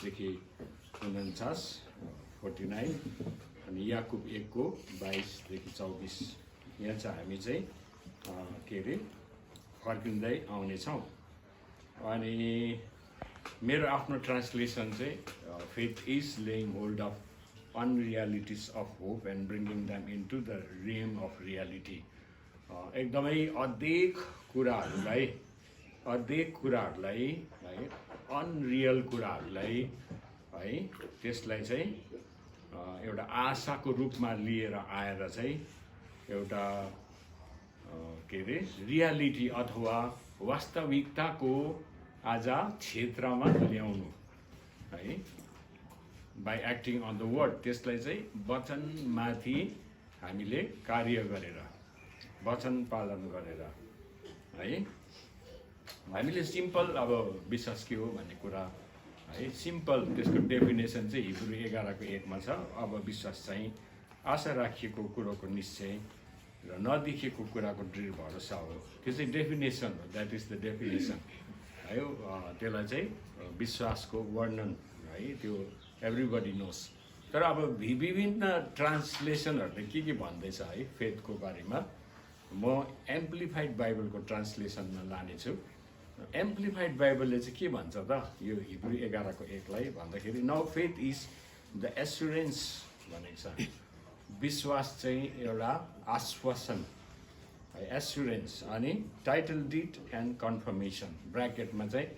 देखि 49 49 अनि याकुब 1 को 22 देखि 24 यहाँ चाहिँ हामी चाहिँ के अरे फर्किँदै आउनेछौँ। अनि मेरो आफ्नो ट्रान्सलेसन चाहिँ faith is laying hold of unrealities of hope and bringing them into the realm of reality। एकदमै अदेख कुराहरूलाई है अनरियल कुराहरूलाई है त्यसलाई चाहिँ एउटा आशाको रूपमा लिएर आएर चाहिँ एउटा के अरे रियालिटी अथवा वास्तविकताको आज क्षेत्रमा ल्याउनु है by acting on the word. त्यसलाई चाहिँ वचनमाथि हामीले कार्य गरेर वचन पालन गरेर है हामीले सिम्पल अब विश्वास के हो भन्ने कुरा है सिम्पल त्यसको डेफिनेसन चाहिँ हिब्रू 11 को 1 मा छ। अब विश्वास चाहिँ आशा राखिएको कुरोको निश्चय र नदेखेको कुराको दृढ भरोसा हो। त्यो चाहिँ डेफिनेसन हो, द्याट इज द डेफिनेसन है। त्यसलाई चाहिँ विश्वासको वर्णन है त्यो एभ्रिबडी नोस। तर अब विभिन्न ट्रान्सलेसनहरूले के भन्दैछ है फेथको बारेमा म एम्प्लिफाइड बाइबलको ट्रान्सलेसनमा लानेछु। एम्प्लिफाइड बाइबलले चाहिँ के भन्छ त यो हिब्रू 11 को 1 लाई भन्दाखेरि now faith is the assurance भनेको छ। विश्वास चाहिँ एउटा आश्वासन है एस्युरेन्स अनि टाइटल डिड एन्ड कन्फर्मेसन ब्र्याकेटमा चाहिँ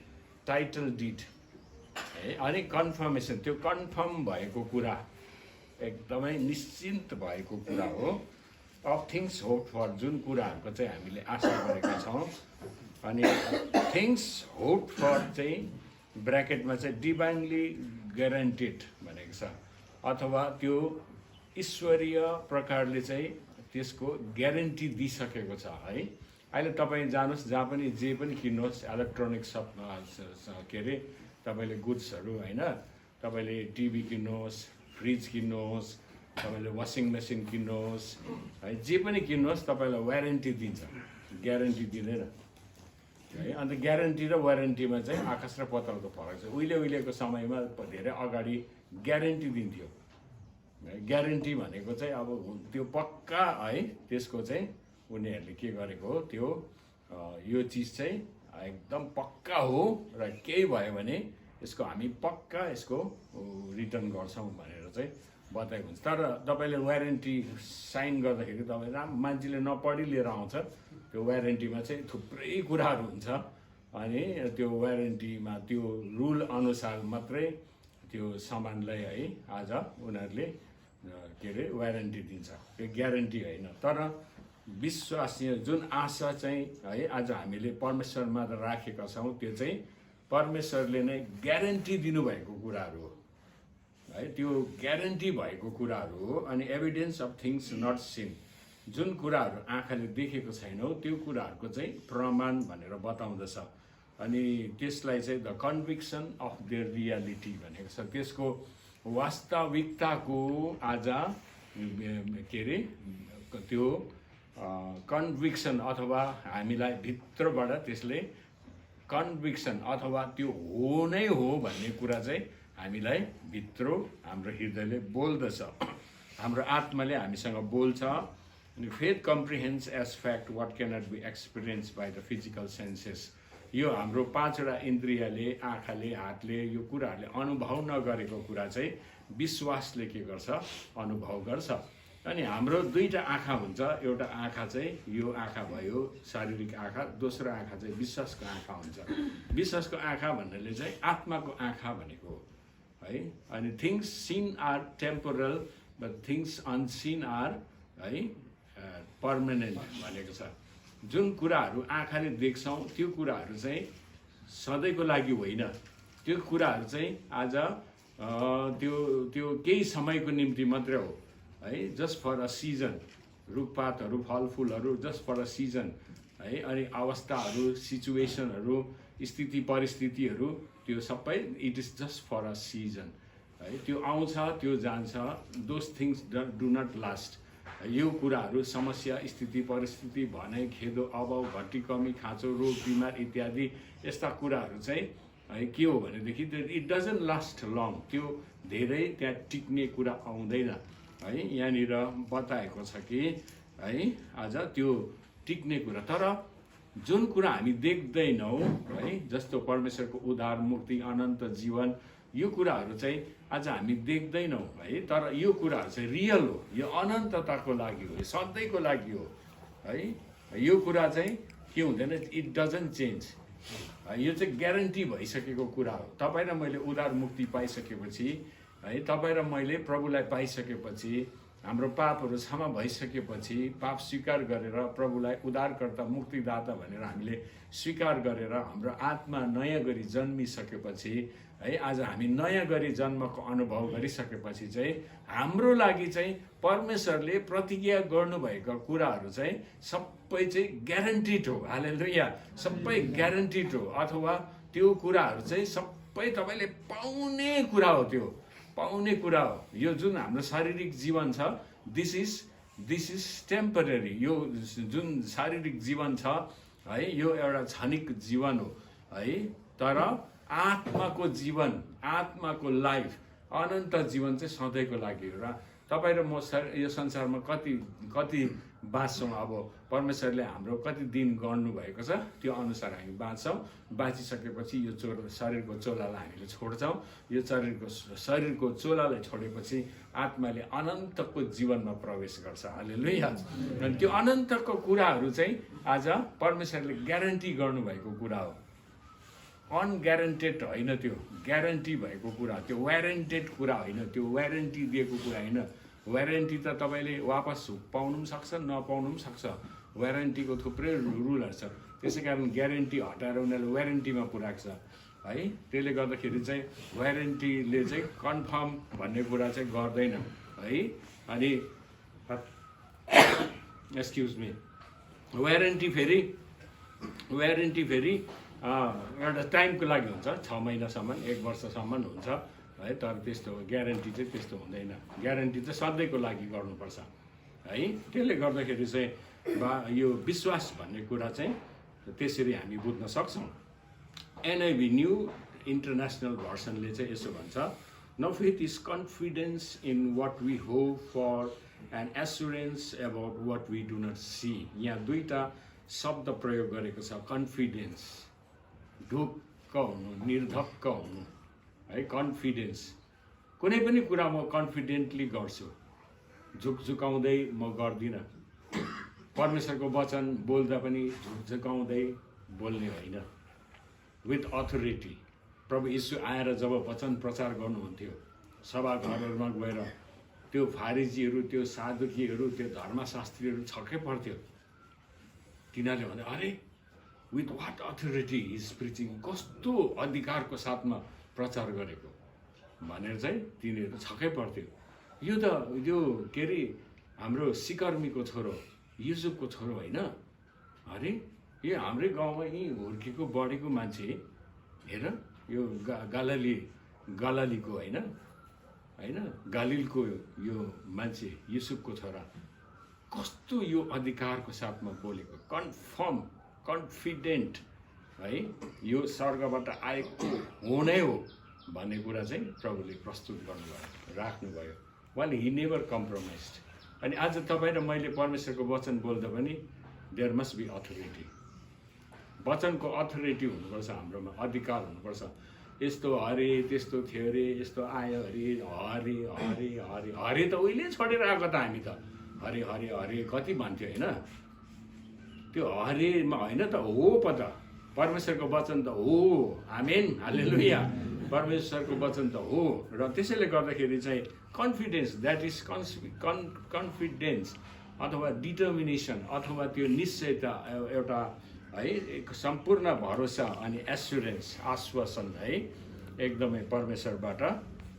टाइटल डिड है अनि कन्फर्मेसन त्यो कन्फर्म भएको कुरा एकदमै निश्चिन्त भएको कुरा हो। अफ थिङ्स होप फर जुन कुराहरूको चाहिँ हामीले आशा गरेका छौँ अनि थिङ्स होप फर चाहिँ ब्र्याकेटमा चाहिँ डिभाइनली ग्यारेन्टेड भनेको छ अथवा त्यो ईश्वरीय प्रकारले चाहिँ त्यसको ग्यारेन्टी दिइसकेको छ है। अहिले तपाईँ जानुहोस् जहाँ पनि जे पनि किन्नुहोस् इलेक्ट्रोनिक सप के अरे तपाईँले गुड्सहरू होइन तपाईँले टिभी किन्नुहोस् फ्रिज किन्नुहोस् तपाईँले वासिङ मेसिन किन्नुहोस् है जे पनि किन्नुहोस् तपाईँलाई वारेन्टी दिन्छ ग्यारेन्टी दिँदैन है। अन्त ग्यारेन्टी र वारेन्टीमा चाहिँ आकाश र पतालको फरक छ। उहिलेको समयमा धेरै अगाडि ग्यारेन्टी दिन्थ्यो। ग्यारेन्टी भनेको चाहिँ अब त्यो पक्का है त्यसको चाहिँ उनीहरूले के गरेको हो त्यो यो चिज चाहिँ एकदम पक्का हो र केही भयो भने यसको हामी पक्का यसको रिटर्न गर्छौँ भनेर चाहिँ बताएको हुन्छ। तर तपाईँले वारेन्टी साइन गर्दाखेरि तपाईँ मान्छेले नपढी लिएर आउँछ त्यो वारेन्टीमा चाहिँ थुप्रै कुराहरू हुन्छ अनि त्यो वारेन्टीमा त्यो रुल अनुसार मात्रै त्यो सामानलाई है आज उनीहरूले के अरे वारेन्टी दिन्छ, त्यो ग्यारेन्टी होइन। तर विश्वासीय जुन आशा चाहिँ है आज हामीले परमेश्वरमा राखेका छौँ त्यो चाहिँ परमेश्वरले नै ग्यारेन्टी दिनुभएको कुराहरू हो है। त्यो ग्यारेन्टी भएको कुराहरू हो अनि evidence of things not seen जुन कुराहरू आँखाले देखेको छैनौ त्यो कुराहरूको चाहिँ प्रमाण भनेर बताउँदछ। अनि त्यसलाई चाहिँ the conviction of there reality भनेको छ, त्यसको वास्तविकताको आज के अरे त्यो कन्भिक्सन अथवा हामीलाई भित्रबाट त्यसले कन्भिक्सन अथवा त्यो हो नै हो भन्ने कुरा चाहिँ हामीलाई भित्र हाम्रो हृदयले बोल्दछ, हाम्रो आत्माले हामीसँग बोल्छ। अनि faith comprehends as fact what cannot be experience by the physical senses. यो हाम्रो पाँचवटा इन्द्रियले आँखाले हातले यो कुराहरूले अनुभव नगरेको कुरा चाहिँ विश्वासले के गर्छ अनुभव गर्छ। अनि हाम्रो दुईटा आँखा हुन्छ, एउटा आँखा चाहिँ यो आँखा भयो शारीरिक आँखा, दोस्रो आँखा चाहिँ विश्वासको आँखा हुन्छ। विश्वासको आँखा भन्नाले चाहिँ आत्माको आँखा भनेको हो है। अनि things seen are temporal but things unseen are है पर्मानेन्ट भनेको छ। जुन कुराहरू आँखाले देख्छौँ त्यो कुराहरू चाहिँ सधैँको लागि होइन, त्यो कुराहरू चाहिँ आज त्यो केही समयको निम्ति मात्रै हो है, जस्ट फर अ सिजन। रुखपातहरू फलफुलहरू जस्ट फर अ सिजन है। अनि अवस्थाहरू सिचुएसनहरू स्थिति परिस्थितिहरू त्यो सबै it is just for a season है। त्यो आउँछ त्यो जान्छ, those things do not last. यो कुराहरू समस्या स्थिति परिस्थिति भनाइ खेदो अभाव घटी कमी खाँचो रोग बिमार इत्यादि यस्ता कुराहरू चाहिँ है के हो भनेदेखि इट डजन्ट लास्ट लङ, त्यो धेरै त्यहाँ टिक्ने कुरा आउँदैन है। यहाँनिर बताएको छ कि है आज त्यो टिक्ने कुरा, तर जुन कुरा हामी देख्दैनौँ है, जस्तो परमेश्वरको उद्धार, मुक्ति, अनन्त जीवन, यो कुराहरू चाहिँ आज हामी देख्दैनौँ है, तर यो कुराहरू चाहिँ रियल हो, यो अनन्तताको लागि हो, यो सधैँको लागि हो है। यो कुरा चाहिँ के हुँदैन, इट डजन्ट चेन्ज, यो चाहिँ ग्यारेन्टी भइसकेको कुरा हो। तपाईँ र मैले उद्धार मुक्ति पाइसकेपछि है, तपाईँ र मैले प्रभुलाई पाइसकेपछि, हाम्रो पापहरू क्षमा भइसकेपछि, पाप स्वीकार गरेर प्रभुलाई उद्धारकर्ता मुक्तिदाता भनेर हामीले स्वीकार गरेर हाम्रो आत्मा नयाँ गरी जन्मिसकेपछि है, आज हामी नयाँ गरी जन्मको अनुभव गरिसकेपछि चाहिँ हाम्रो लागि चाहिँ परमेश्वरले प्रतिज्ञा गर्नुभएका कुराहरू चाहिँ सबै चाहिँ ग्यारेन्टिड हो। हालेलुया, सबै ग्यारेन्टिड हो, अथवा त्यो कुराहरू चाहिँ सबै तपाईँले पाउने कुरा हो, त्यो पाउने कुरा हो। यो जुन हाम्रो शारीरिक जीवन छ, दिस इज टेम्परेरी। यो जुन शारीरिक जीवन छ है, यो एउटा क्षणिक जीवन हो है, तर आत्माको जीवन, आत्माको लाइफ, अनन्त जीवन चाहिँ सधैँको लागि हो। र तपाईँ र म यो संसारमा कति बाँच्छौँ, अब परमेश्वरले हाम्रो कति दिन गर्नुभएको छ त्यो अनुसार हामी बाँच्छौँ। बाँचिसकेपछि यो शरीरको चोलालाई हामीले छोड्छौँ। यो शरीरको चोलालाई छोडेपछि आत्माले अनन्तको जीवनमा प्रवेश गर्छ। हालेलुया। अनि त्यो अनन्तको कुराहरू चाहिँ आज परमेश्वरले ग्यारेन्टी गर्नुभएको कुरा हो। अनग्यारेन्टेड होइन, त्यो ग्यारेन्टी भएको कुरा, त्यो वारेन्टेड कुरा होइन, त्यो वारेन्टी दिएको कुरा होइन। वारेन्टी त तपाईँले वापस पाउनु पनि सक्छ, नपाउनु पनि सक्छ। वारेन्टीको थुप्रै रुलहरू छ, त्यसै कारण ग्यारेन्टी हटाएर उनीहरूले वारेन्टीमा पुऱ्याएको छ है। त्यसले गर्दाखेरि चाहिँ वारेन्टीले चाहिँ कन्फर्म भन्ने कुरा चाहिँ गर्दैन है। अनि एक्सक्युज मी, वारेन्टी फेरि एउटा टाइमको लागि हुन्छ, 6 महिनासम्म, 1 वर्षसम्म हुन्छ है, तर त्यस्तो ग्यारेन्टी चाहिँ त्यस्तो हुँदैन। ग्यारेन्टी चाहिँ सधैँको लागि गर्नुपर्छ है। त्यसले गर्दाखेरि चाहिँ यो विश्वास भन्ने कुरा चाहिँ त्यसरी हामी बुझ्न सक्छौँ। NIV न्यू इन्टरनेसनल भर्सनले चाहिँ यसो भन्छ, no faith is confidence in what we hope for and assurance about what we do not see. यहाँ दुईवटा शब्द प्रयोग गरेको छ, कन्फिडेन्स, ढुक्क हुनु, निर्धक्क हुनु है। कन्फिडेन्स, कुनै पनि कुरा म कन्फिडेन्टली गर्छु, झुकझुकाउँदै म गर्दिनँ। परमेश्वरको वचन बोल्दा पनि झुकझुकाउँदै बोल्ने होइन, विथ अथोरिटी। प्रभु यीशु आएर जब वचन प्रचार गर्नुहुन्थ्यो, सभाघरहरूमा गएर त्यो फारिजीहरू, त्यो साधुकीहरू, त्यो धर्मशास्त्रीहरू छक्कै पर्थ्यो। तिनीहरूले भन्दा अरे with what authority is preaching, कस्तो अधिकारको साथमा प्रचार गरेको भनेर चाहिँ तिनीहरू छक्कै पर्थ्यो। यो त यो के अरे हाम्रो सिकर्मीको छोरो, युसुफको छोरो होइन, अरे यो हाम्रै गाउँमा यहीँ हुर्केको बढेको मान्छे, हेर यो गलालीको होइन, गालिलको यो मान्छे युसुफको छोरा, कस्तो यो अधिकारको साथमा बोलेको, कन्फर्म, कन्फिडेन्ट है, यो स्वर्गबाट आएको हुनै हो भन्ने कुरा चाहिँ प्रभुले प्रस्तुत गर्नुभयो, राख्नुभयो। Well he never compromised. अनि आज तपाईँ र मैले परमेश्वरको वचन बोल्दा पनि देयर मस्ट बी अथोरिटी। वचनको अथोरिटी हुनुपर्छ, हाम्रोमा अधिकार हुनुपर्छ। यस्तो हरे, त्यस्तो थियो अरे, यस्तो आयो अरे, हरे हरे हरे हरे त उहिले छोडेर आएको त हामी त हरे हरे हरे कति भन्थ्यो होइन। त्यो हरेमा होइन त, हो पो त, परमेश्वरको वचन त हो। आमेन, हालेलुया। परमेश्वरको वचन त हो। र त्यसैले गर्दाखेरि चाहिँ कन्फिडेन्स, द्याट इज कन्फिडेन्स अथवा डिटर्मिनेसन अथवा त्यो निश्चयता, एउटा है एक सम्पूर्ण भरोसा अनि एस्युरेन्स, आश्वासन है, एकदमै परमेश्वरबाट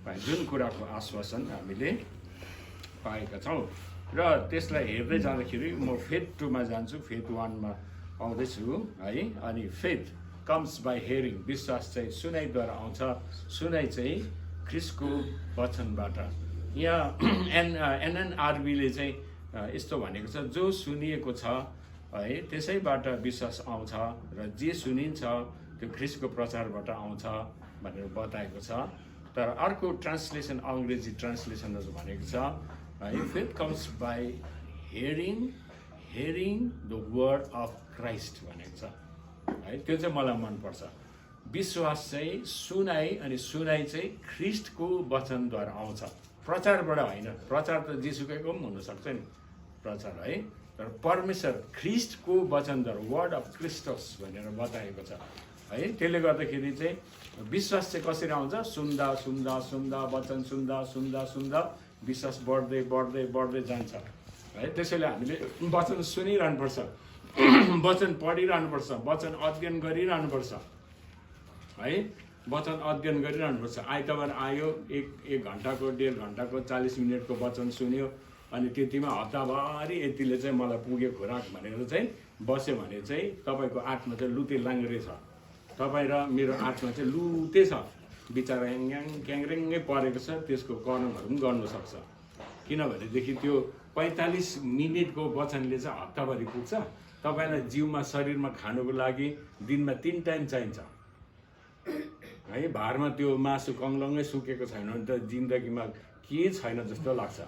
पाए, जुन कुराको आश्वासन हामीले पाएका छौँ। र त्यसलाई हेर्दै जाँदाखेरि म फेथ 2 मा जान्छु, फेथ 1 मा आउँदैछु है। अनि फेथ कम्स बाई हेयरिङ, विश्वास चाहिँ सुनाइद्वारा आउँछ, सुनाइ चाहिँ ख्रिस्टको वचनबाट। यहाँ NNRBले चाहिँ यस्तो भनेको छ, जो सुनिएको छ है त्यसैबाट विश्वास आउँछ, र जे सुनिन्छ त्यो ख्रिस्टको प्रचारबाट आउँछ भनेर बताएको छ। तर अर्को ट्रान्सलेसन अङ्ग्रेजी ट्रान्सलेसनहरू भनेको छ है, faith comes by hearing the word of Christ भनेको छ है। त्यो चाहिँ मलाई मनपर्छ। विश्वास चाहिँ सुनाइ, अनि सुनाइ चाहिँ ख्रिस्टको वचनद्वारा आउँछ, प्रचारबाट होइन। प्रचार त जिसुकैको पनि हुनसक्छ नि प्रचार है, तर परमेश्वर ख्रिस्टको वचनद्वारा वर्ड अफ क्रिस्टस भनेर बताएको छ है। त्यसले गर्दाखेरि चाहिँ विश्वास चाहिँ कसरी आउँछ? सुन्दा सुन्दा सुन्दा वचन सुन्दा सुन्दा सुन्दा विश्वास बढ्दै बढ्दै बढ्दै जान्छ है। त्यसैले हामीले वचन सुनिरहनुपर्छ, वचन पढिरहनुपर्छ, वचन अध्ययन गरिरहनुपर्छ है। वचन अध्ययन गरिरहनुपर्छ। आइतबार आयो, एक घन्टाको 1.5 घन्टाको 40 मिनटको वचन सुन्यो, अनि त्यतिमा हप्ताभरि यतिले चाहिँ मलाई पुग्यो खुराक भनेर चाहिँ बस्यो भने चाहिँ तपाईँको आत्मा चाहिँ लुते लाङ्ग्रे छ। तपाईँ र मेरो आत्मा चाहिँ लुते छ, बिचरा क्याङ्ग्रेङ्गै परेको छ। त्यसको कर्महरू पनि गर्नुसक्छ, किनभनेदेखि त्यो 45 मिनटको वचनले चाहिँ हप्ताभरि पुग्छ। तपाईँलाई जिउमा शरीरमा खानुको लागि दिनमा 3 टाइम चाहिन्छ है। भारमा त्यो मासु कङ्लङ्गै सुकेको छैन भने त जिन्दगीमा के छैन जस्तो लाग्छ।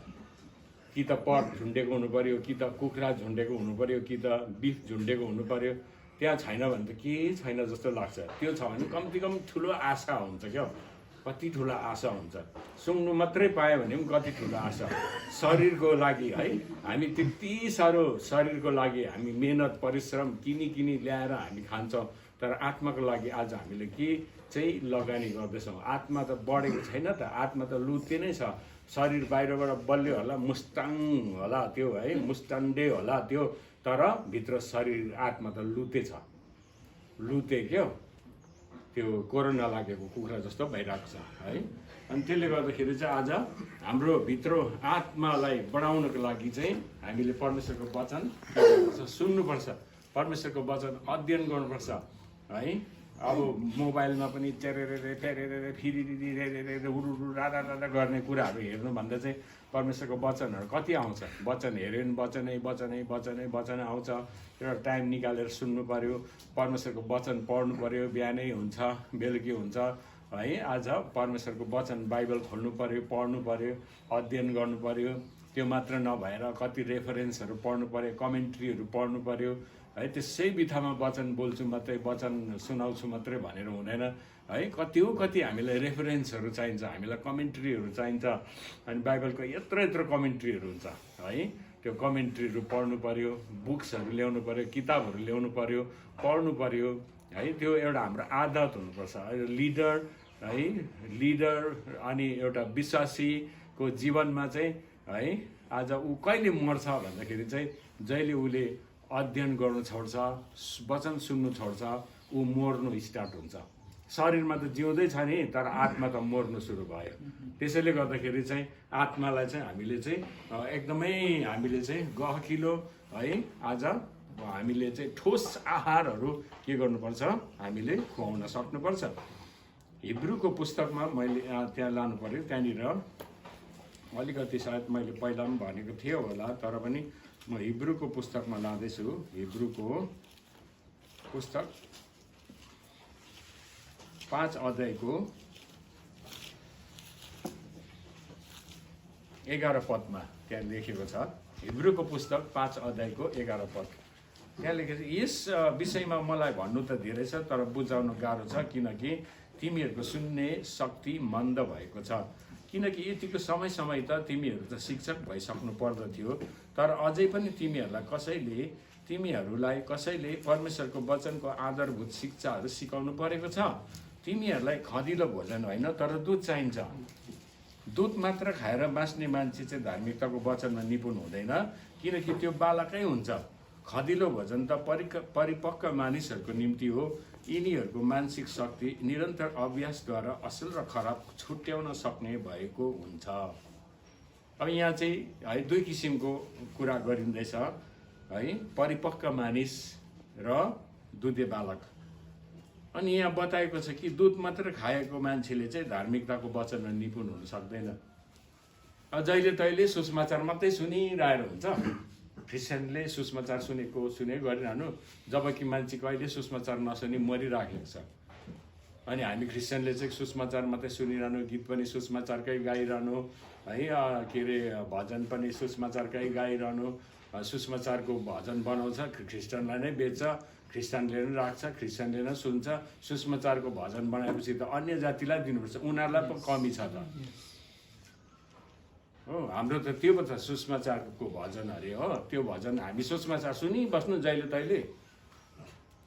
कि त पर्क झुन्डेको हुनु पर्यो, कि त कुखुरा झुन्डेको हुनु पर्यो, कि त बिफ झुन्डेको हुनु पर्यो। त्यहाँ छैन भने त के छैन जस्तो लाग्छ। त्यो छ भने कमतीकम ठुलो आशा हुन्छ क्या, कति ठुलो आशा हुन्छ। सुँग्नु मात्रै पायो भने पनि कति ठुलो आशा। शरीरको लागि है, हामी त्यति साह्रो शरीरको लागि हामी मेहनत परिश्रम किनी ल्याएर हामी खान्छौँ, तर आत्माको लागि आज हामीले के चाहिँ लगानी गर्दैछौँ? आत्मा त बढेको छैन त, आत्मा त लुते नै छ। शरीर बाहिरबाट बलियो होला, मुस्ताङ होला त्यो है, मुस्टान्डे होला त्यो, तर भित्र शरीर आत्मा त लुते छ, लुते क्या। त्यो कोरोना लागेको कुखुरा जस्तो भइरहेको छ है। अनि त्यसले गर्दाखेरि चाहिँ आज हाम्रो भित्र आत्मालाई बढाउनको लागि चाहिँ हामीले परमेश्वरको वचन सुन्नुपर्छ, परमेश्वरको वचन अध्ययन गर्नुपर्छ है। अब मोबाइलमा पनि टेरेरे उरु राधा गर्ने कुराहरू हेर्नुभन्दा चाहिँ परमेश्वरको वचनहरू कति आउँछ। वचन हेऱ्यो भने वचनै आउँछ। एउटा टाइम निकालेर सुन्नु पर्यो, परमेश्वरको वचन पढ्नु पर्यो। बिहानै हुन्छ, बेलुकी हुन्छ है। आज परमेश्वरको वचन बाइबल खोल्नु पर्यो, पढ्नु पर्यो, अध्ययन गर्नु पर्यो। त्यो मात्र नभएर कति रेफरेन्सहरू पढ्नु पर्यो, कमेन्ट्रीहरू पढ्नु पर्यो है। त्यसै बित्थामा वचन बोल्छु मात्रै, वचन सुनाउँछु मात्रै भनेर हुँदैन है। कति हामीलाई रेफरेन्सहरू चाहिन्छ, हामीलाई कमेन्ट्रीहरू चाहिन्छ। अनि बाइबलको यत्रो कमेन्ट्रीहरू हुन्छ है। त्यो कमेन्ट्रीहरू पढ्नु पर्यो, बुक्सहरू ल्याउनु पर्यो, किताबहरू ल्याउनु पर्यो, पढ्नु पर्यो है। त्यो एउटा हाम्रो आदत हुनुपर्छ। लिडर अनि एउटा विश्वासीको जीवनमा चाहिँ है, आज ऊ कहिले मर्छ भन्दाखेरि चाहिँ जहिले उसले अध्ययन गर्नु छोड्छ, वचन सुन्नु छोड्छ, ऊ मर्नु स्टार्ट हुन्छ। शरीरमा त जिउँदै छ नि, तर आत्मा त मर्नु सुरु भयो। त्यसैले गर्दाखेरि चाहिँ आत्मालाई चाहिँ हामीले चाहिँ एकदमै हामीले चाहिँ गहकिलो है, आज हामीले चाहिँ ठोस आहारहरू के गर्नुपर्छ, हामीले खुवाउन सक्नुपर्छ। हिब्रूको पुस्तकमा मैले त्यहाँ लानु पर्यो, त्यहाँनिर अलिकति सायद मैले पहिला पनि भनेको थियो होला, तर पनि म हिब्रूको पुस्तकमा लाँदैछु। हिब्रूको पुस्तक 5 अध्यायको 11 पदमा त्यहाँ लेखेको छ। हिब्रूको पुस्तक 5 अध्यायको 11 पद त्यहाँ लेखेको छ। यस विषयमा मलाई भन्नु त धेरै छ, तर बुझाउन गाह्रो छ, किनकि तिमीहरूको सुन्ने शक्ति मन्द भएको छ। किनकि यतिको समय त तिमीहरू त शिक्षक भइसक्नु पर्दथ्यो, तर अझै पनि तिमीहरूलाई कसैले परमेश्वरको वचनको आधारभूत शिक्षाहरू सिकाउनु परेको छ। तिमीहरूलाई खदिलो भोजन होइन, तर दुध चाहिन्छ। दुध मात्र खाएर बाँच्ने मान्छे चाहिँ धार्मिकताको वचनमा निपुण हुँदैन, किनकि त्यो बालकै हुन्छ। खदिलो भोजन त परिपक्व मानिसहरूको निम्ति हो। यिनीहरूको मानसिक शक्ति निरन्तर अभ्यासद्वारा असल र खराब छुट्याउन सक्ने भएको हुन्छ। अब यहाँ चाहिँ है 2 किसिमको कुरा गरिँदैछ है, परिपक्व मानिस र दुधे बालक। अनि यहाँ बताएको छ कि दुध मात्र खाएको मान्छेले चाहिँ धार्मिकताको वचनमा निपुण हुन सक्दैन। जहिले तहिले सुसमाचार मात्रै सुनिरहेर हुन्छ। क्रिस्चियनले सुसमाचार सुने गरिरहनु, जबकि मान्छे कहिले सुसमाचार नसुनी मरिराखेको छ। अनि हामी क्रिस्चियनले चाहिँ सुसमाचार मात्रै सुनिरहनु, गीत पनि सुसमाचारकै गाइरहनु है, के अरे भजन पनि सुसमाचारकै गाइरहनु। सुसमाचारको भजन बनाउँछ, ख्रिस्टानलाई नै बेच्छ, ख्रिस्टानले नै राख्छ, ख्रिस्टानले नै सुन्छ। सुसमाचारको भजन बनाएपछि त अन्य जातिलाई दिनुपर्छ, उनीहरूलाई पो कमी छ त हो। हाम्रो त त्यो पो छ सुसमाचारको भजन अरे हो। त्यो भजन हामी सुसमाचार सुनिबस्नु जहिले तहिले।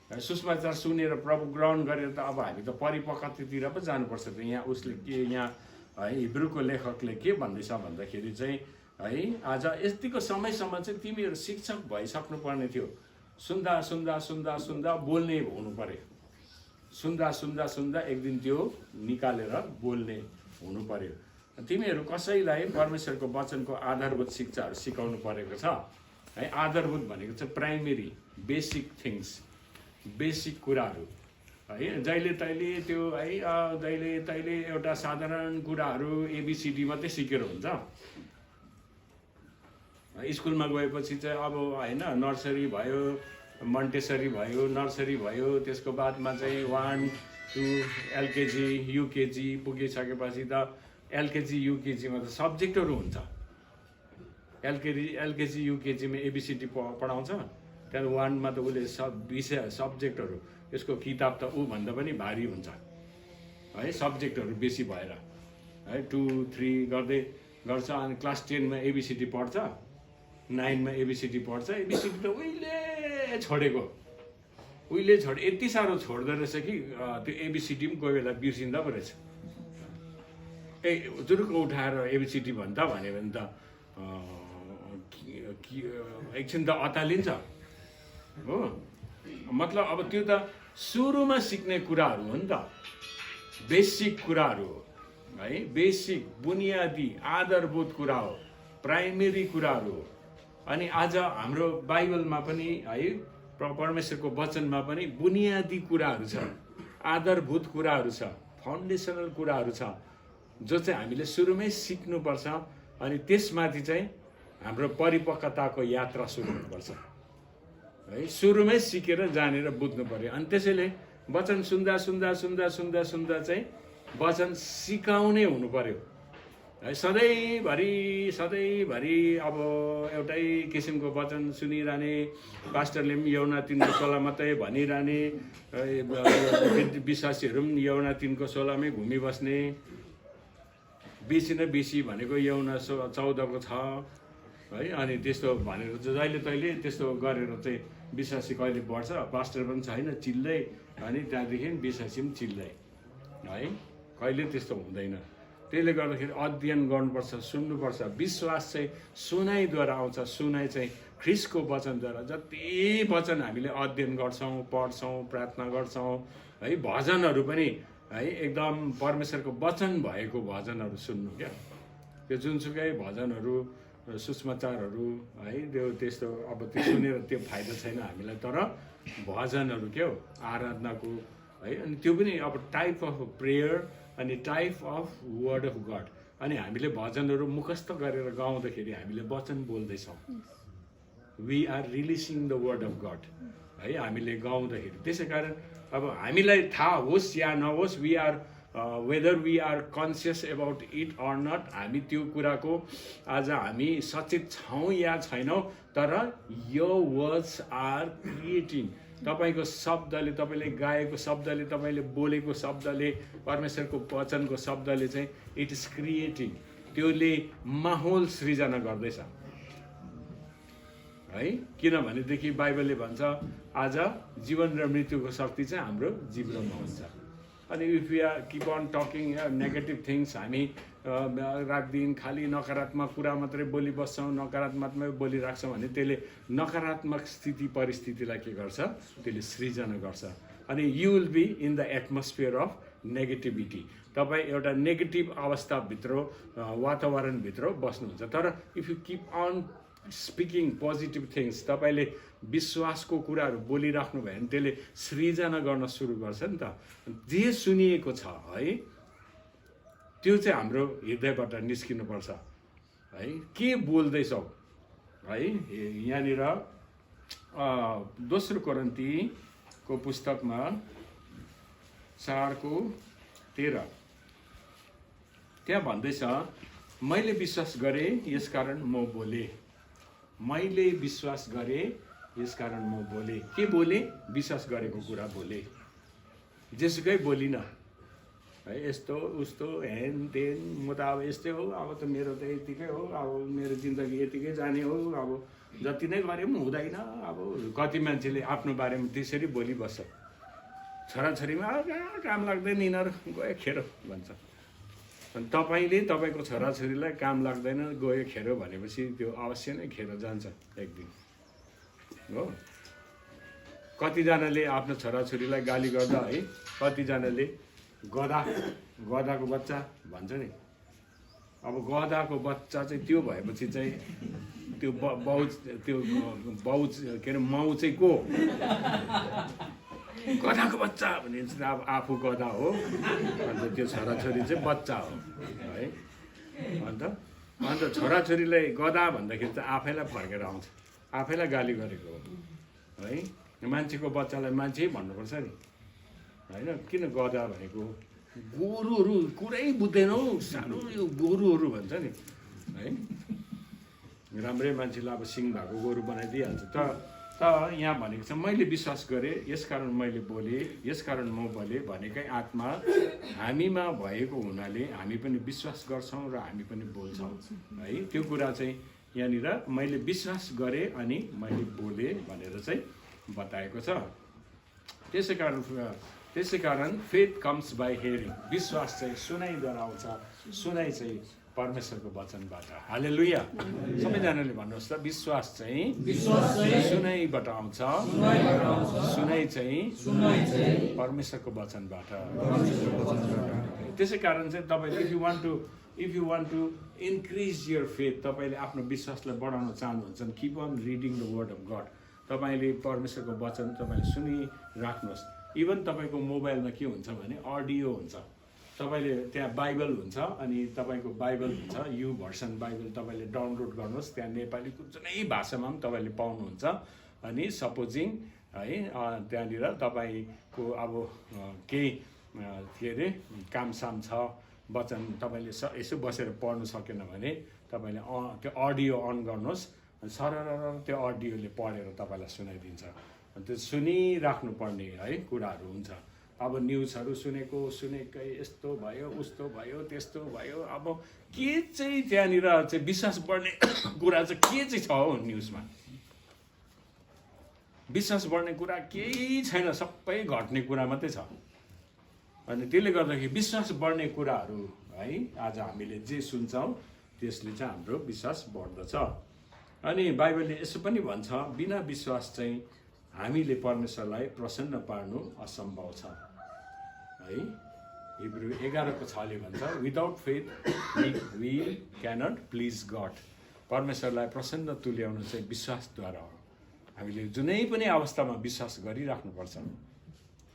सुसमाचार सुनेर प्रभु ग्रहण गरेर त अब हामी त परिपक्वतातिर पो जानुपर्छ त। यहाँ उसले के, यहाँ है हिब्रूको लेखकले के भन्दैछ भन्दाखेरि चाहिँ है, आज यतिको समयसम्म चाहिँ तिमीहरू शिक्षक भइसक्नु पर्ने थियो। सुन्दा सुन्दा सुन्दा सुन्दा बोल्ने हुनु पर्यो। सुन्दा सुन्दा सुन्दा एक दिन त्यो निकालेर बोल्ने हुनु पर्यो। तिमीहरू कसैलाई परमेश्वरको वचनको आधारभूत शिक्षाहरू सिकाउनु परेको छ है। आधारभूत भनेको चाहिँ प्राइमेरी बेसिक थिङ्स, बेसिक कुराहरू है। जहिले तहिले त्यो है जहिले तहिले एउटा साधारण कुराहरू एबिसिडी मात्रै सिकेर हुन्छ। स्कुलमा गएपछि चाहिँ अब होइन, नर्सरी भयो, मन्टेसरी भयो, नर्सरी भयो, त्यसको बादमा चाहिँ 1 2 एलकेजी युकेजी पुगिसकेपछि त एलकेजी युकेजीमा त सब्जेक्टहरू हुन्छ। एलकेजी युकेजीमा एबिसिडी पढाउँछ, त्यहाँदेखि 1 मा त उसले विषय सब्जेक्टहरू, यसको किताब त ऊभन्दा पनि भारी हुन्छ है, सब्जेक्टहरू बेसी भएर है। 2 3 गर्दै गर्छ। अनि क्लास 10 मा एबिसिडी पढ्छ, 9 मा एबिसिडी पढ्छ। एबिसिडी त उहिले छोडेको, उहिले छोड, यति साह्रो छोड्दो रहेछ कि त्यो एबिसिडी पनि कोही बेला बिर्सिँदा पो रहेछ। जुरुको उठाएर एबिसिडी भन्दा भन्यो भने त एकछिन त अतालिन्छ हो। मतलब अब त्यो त सुरुमा सिक्ने कुराहरू हो नि त, बेसिक कुराहरू हो है। बेसिक बुनियादी आधारभूत कुरा हो, प्राइमेरी कुराहरू हो। अनि आज हाम्रो बाइबलमा पनि है, परमेश्वरको वचनमा पनि बुनियादी कुराहरू छ, आधारभूत कुराहरू छ, फाउन्डेसनल कुराहरू छ, जो चाहिँ हामीले सुरुमै सिक्नुपर्छ। अनि त्यसमाथि चाहिँ हाम्रो परिपक्वताको यात्रा सुरु हुनुपर्छ है। सुरुमै सिकेर जानेर बुझ्नु पर्यो। अनि त्यसैले वचन सुन्दा सुन्दा सुन्दा सुन्दा सुन्दा चाहिँ वचन सिकाउने हुनु पर्यो है। सधैँभरि अब एउटै किसिमको वचन सुनिरहने, पास्टरले पनि यौना 3:16 मात्रै भनिरहने, विश्वासीहरू पनि यौना 3:16मै घुमिबस्ने, बेसी न बेसी भनेको यौना 14को छ है। अनि त्यस्तो भनेर जहिले तहिले त्यस्तो गरेर चाहिँ विश्वासी कहिले बढ्छ? पास्टर पनि छैन चिल्लै, अनि त्यहाँदेखि विश्वासी पनि चिल्लै है, कहिले त्यस्तो हुँदैन। त्यसले गर्दाखेरि अध्ययन गर्नुपर्छ, सुन्नुपर्छ। विश्वास चाहिँ सुनाइद्वारा आउँछ। सुनाइ चाहिँ ख्रिस्टको वचनद्वारा। जति वचन हामीले अध्ययन गर्छौँ, पढ्छौँ, प्रार्थना गर्छौँ है, भजनहरू पनि है एकदम परमेश्वरको वचन भएको भजनहरू सुन्नु क्या। त्यो जुनसुकै भजनहरू, सुसमाचारहरू है, त्यो त्यस्तो अब त्यो सुनेर त्यो फाइदा छैन हामीलाई। तर भजनहरू के हो, आराधनाको है। अनि त्यो पनि अब टाइप अफ प्रेयर अनि type of word of God. अनि हामीले भजनहरू मुखस्थ गरेर गाउँदाखेरि हामीले वचन बोल्दैछौँ। We are releasing the word of God है, हामीले गाउँदाखेरि। त्यसै कारण अब हामीलाई थाहा होस् या नहोस्, we are whether we are conscious about it or not, हामी त्यो कुराको आज हामी सचेत छौँ या छैनौँ, तर यो वर्ड्स आर क्रिएटिङ। तपाईँको शब्दले, तपाईँले गाएको शब्दले, तपाईँले बोलेको शब्दले, परमेश्वरको वचनको शब्दले चाहिँ इट इज क्रिएटिङ। त्यसले माहौल सृजना गर्दैछ है। किनभनेदेखि बाइबलले भन्छ आज जीवन र मृत्युको शक्ति चाहिँ हाम्रो जिब्रोमा हुन्छ। अनि if we are keep on talking negative things, हामी रात दिन खालि नकारात्मक कुरा मात्रै बोलिबस्छौँ, नकारात्मकमै बोलिराख्छौँ भने त्यसले नकारात्मक स्थिति परिस्थितिलाई के गर्छ, त्यसले सृजना गर्छ। अनि you will be in the atmosphere of negativity. तपाईँ एउटा नेगेटिभ अवस्थाभित्र, वातावरणभित्र बस्नुहुन्छ। तर if you keep on speaking positive things, तपाईँले विश्वासको कुराहरू बोलिराख्नु भयो भने त्यसले सृजना गर्न सुरु गर्छ नि त। जे सुनिएको छ है, त्यो चाहिँ हाम्रो हृदयबाट निस्किनुपर्छ है। के बोल्दैछौँ है। यहाँनिर 2 कोरिन्थीको पुस्तकमा 4 को 13 त्यहाँ भन्दैछ, मैले विश्वास गरेँ यसकारण म बोले। मैले विश्वास गरेँ यसकारण म बोले। के बोले? विश्वास गरेको कुरा बोले। जेसुकै बोलिन है, यस्तो उस्तो हेन तेन, म त अब यस्तै हो, अब त मेरो त यतिकै हो, अब मेरो जिन्दगी यतिकै जाने हो, अब जति नै गरे पनि हुँदैन। अब कति मान्छेले आफ्नो बारेमा त्यसरी बोलिबस्छ। छोराछोरीमा काम लाग्दैन, यिनीहरू गयो खेरो भन्छ। अनि तपाईँले तपाईँको छोराछोरीलाई काम लाग्दैन, गयो खेरो भनेपछि त्यो अवश्य नै खेरो जान्छ एक दिन हो। कतिजनाले आफ्नो छोराछोरीलाई गाली गर्दा है, कतिजनाले गधाको बच्चा भन्छ नि। अब गधाको बच्चा चाहिँ त्यो भएपछि चाहिँ त्यो बाउ के अरे माउ चाहिँ को? गधाको बच्चा भने चाहिँ अब आफू गधा हो, अन्त त्यो छोराछोरी चाहिँ बच्चा हो है। अन्त छोराछोरीलाई गधा भन्दाखेरि चाहिँ आफैलाई फर्केर आउँछ, आफैलाई गाली गरेको हो है। मान्छेको बच्चालाई मान्छे भन्नुपर्छ नि होइन। किन गधा भनेको? गोरुहरू कुरै बुझ्दैनौ, सानो यो गोरुहरू भन्छ नि है। राम्रै मान्छेलाई अब सिङ भएको गोरु बनाइदिइहाल्छ। त यहाँ भनेको छ, मैले विश्वास गरेँ यसकारण मैले बोलेँ, यसकारण म बोलेँ भनेकै आत्मा हामीमा भएको हुनाले हामी पनि विश्वास गर्छौँ र हामी पनि बोल्छौँ है। त्यो कुरा चाहिँ यहाँनिर मैले विश्वास गरेँ अनि मैले बोलेँ भनेर चाहिँ बताएको छ। त्यसै कारण फेथ कम्स बाई हियरिङ, विश्वास चाहिँ सुनाइद्वारा आउँछ, सुनाइ चाहिँ परमेश्वरको वचनबाट। हालेलुया। सबैजनाले भन्नुहोस् त, विश्वास चाहिँ सुनाइबाट आउँछ, सुनाइ चाहिँ परमेश्वरको वचनबाट। त्यसै कारण चाहिँ तपाईँले if you want to increase your faith, तपाईँले आफ्नो विश्वासलाई बढाउन चाहनुहुन्छ, keep on reading the word of God. तपाईँले परमेश्वरको वचन तपाईँले सुनिराख्नुहोस्। इभन तपाईँको मोबाइलमा के हुन्छ भने अडियो हुन्छ, तपाईँले त्यहाँ बाइबल हुन्छ, अनि तपाईँको बाइबल हुन्छ यु भर्सन बाइबल, तपाईँले डाउनलोड गर्नुहोस्। त्यहाँ नेपालीको जुनै भाषामा पनि तपाईँले पाउनुहुन्छ। अनि सपोजिङ है त्यहाँनिर तपाईँको अब केही के अरे कामसाम छ, वचन तपाईँले यसो बसेर पढ्नु सकेन भने तपाईँले त्यो अडियो अन गर्नुहोस्, सरर त्यो अडियोले पढेर तपाईँलाई सुनाइदिन्छ। त्यो सुनिराख्नुपर्ने है कुराहरू हुन्छ। अब न्युजहरू सुनेकै यस्तो भयो उस्तो भयो त्यस्तो भयो। अब के चाहिँ त्यहाँनिर चाहिँ विश्वास बढ्ने कुरा चाहिँ के चाहिँ छ हो? न्युजमा विश्वास बढ्ने कुरा केही छैन, सबै घट्ने कुरा मात्रै छ। अनि त्यसले गर्दाखेरि विश्वास बढ्ने कुराहरू है आज हामीले जे सुन्छौँ त्यसले चाहिँ हाम्रो विश्वास बढ्दछ। अनि बाइबलले यसो पनि भन्छ, बिना विश्वास चाहिँ हामीले परमेश्वरलाई प्रसन्न पार्नु असम्भव छ है। हिब्रू 11:6 भन्छ, without faith we cannot please God. परमेश्वरलाई प्रसन्न तुल्याउनु चाहिँ विश्वासद्वारा हो। हामीले जुनै पनि अवस्थामा विश्वास गरिराख्नुपर्छ,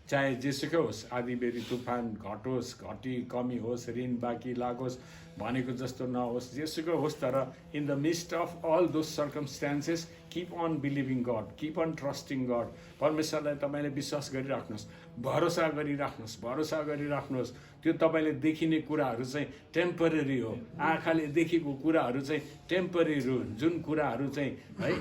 चाहे जेसुकै होस्, आधी बेरी तुफान घटोस्, घटी कमी होस्, ऋण बाँकी लागोस्, भनेको जस्तो नहोस्, जेसुकै होस्, तर in the midst of all those circumstances keep on believing God, keep on trusting God. परमेश्वरलाई तपाईँले विश्वास गरिराख्नुहोस्, भरोसा गरिराख्नुहोस्। त्यो तपाईँले देखिने कुराहरू चाहिँ टेम्परेरी हो, आँखाले देखेको कुराहरू चाहिँ टेम्परेरी हो। जुन कुराहरू चाहिँ है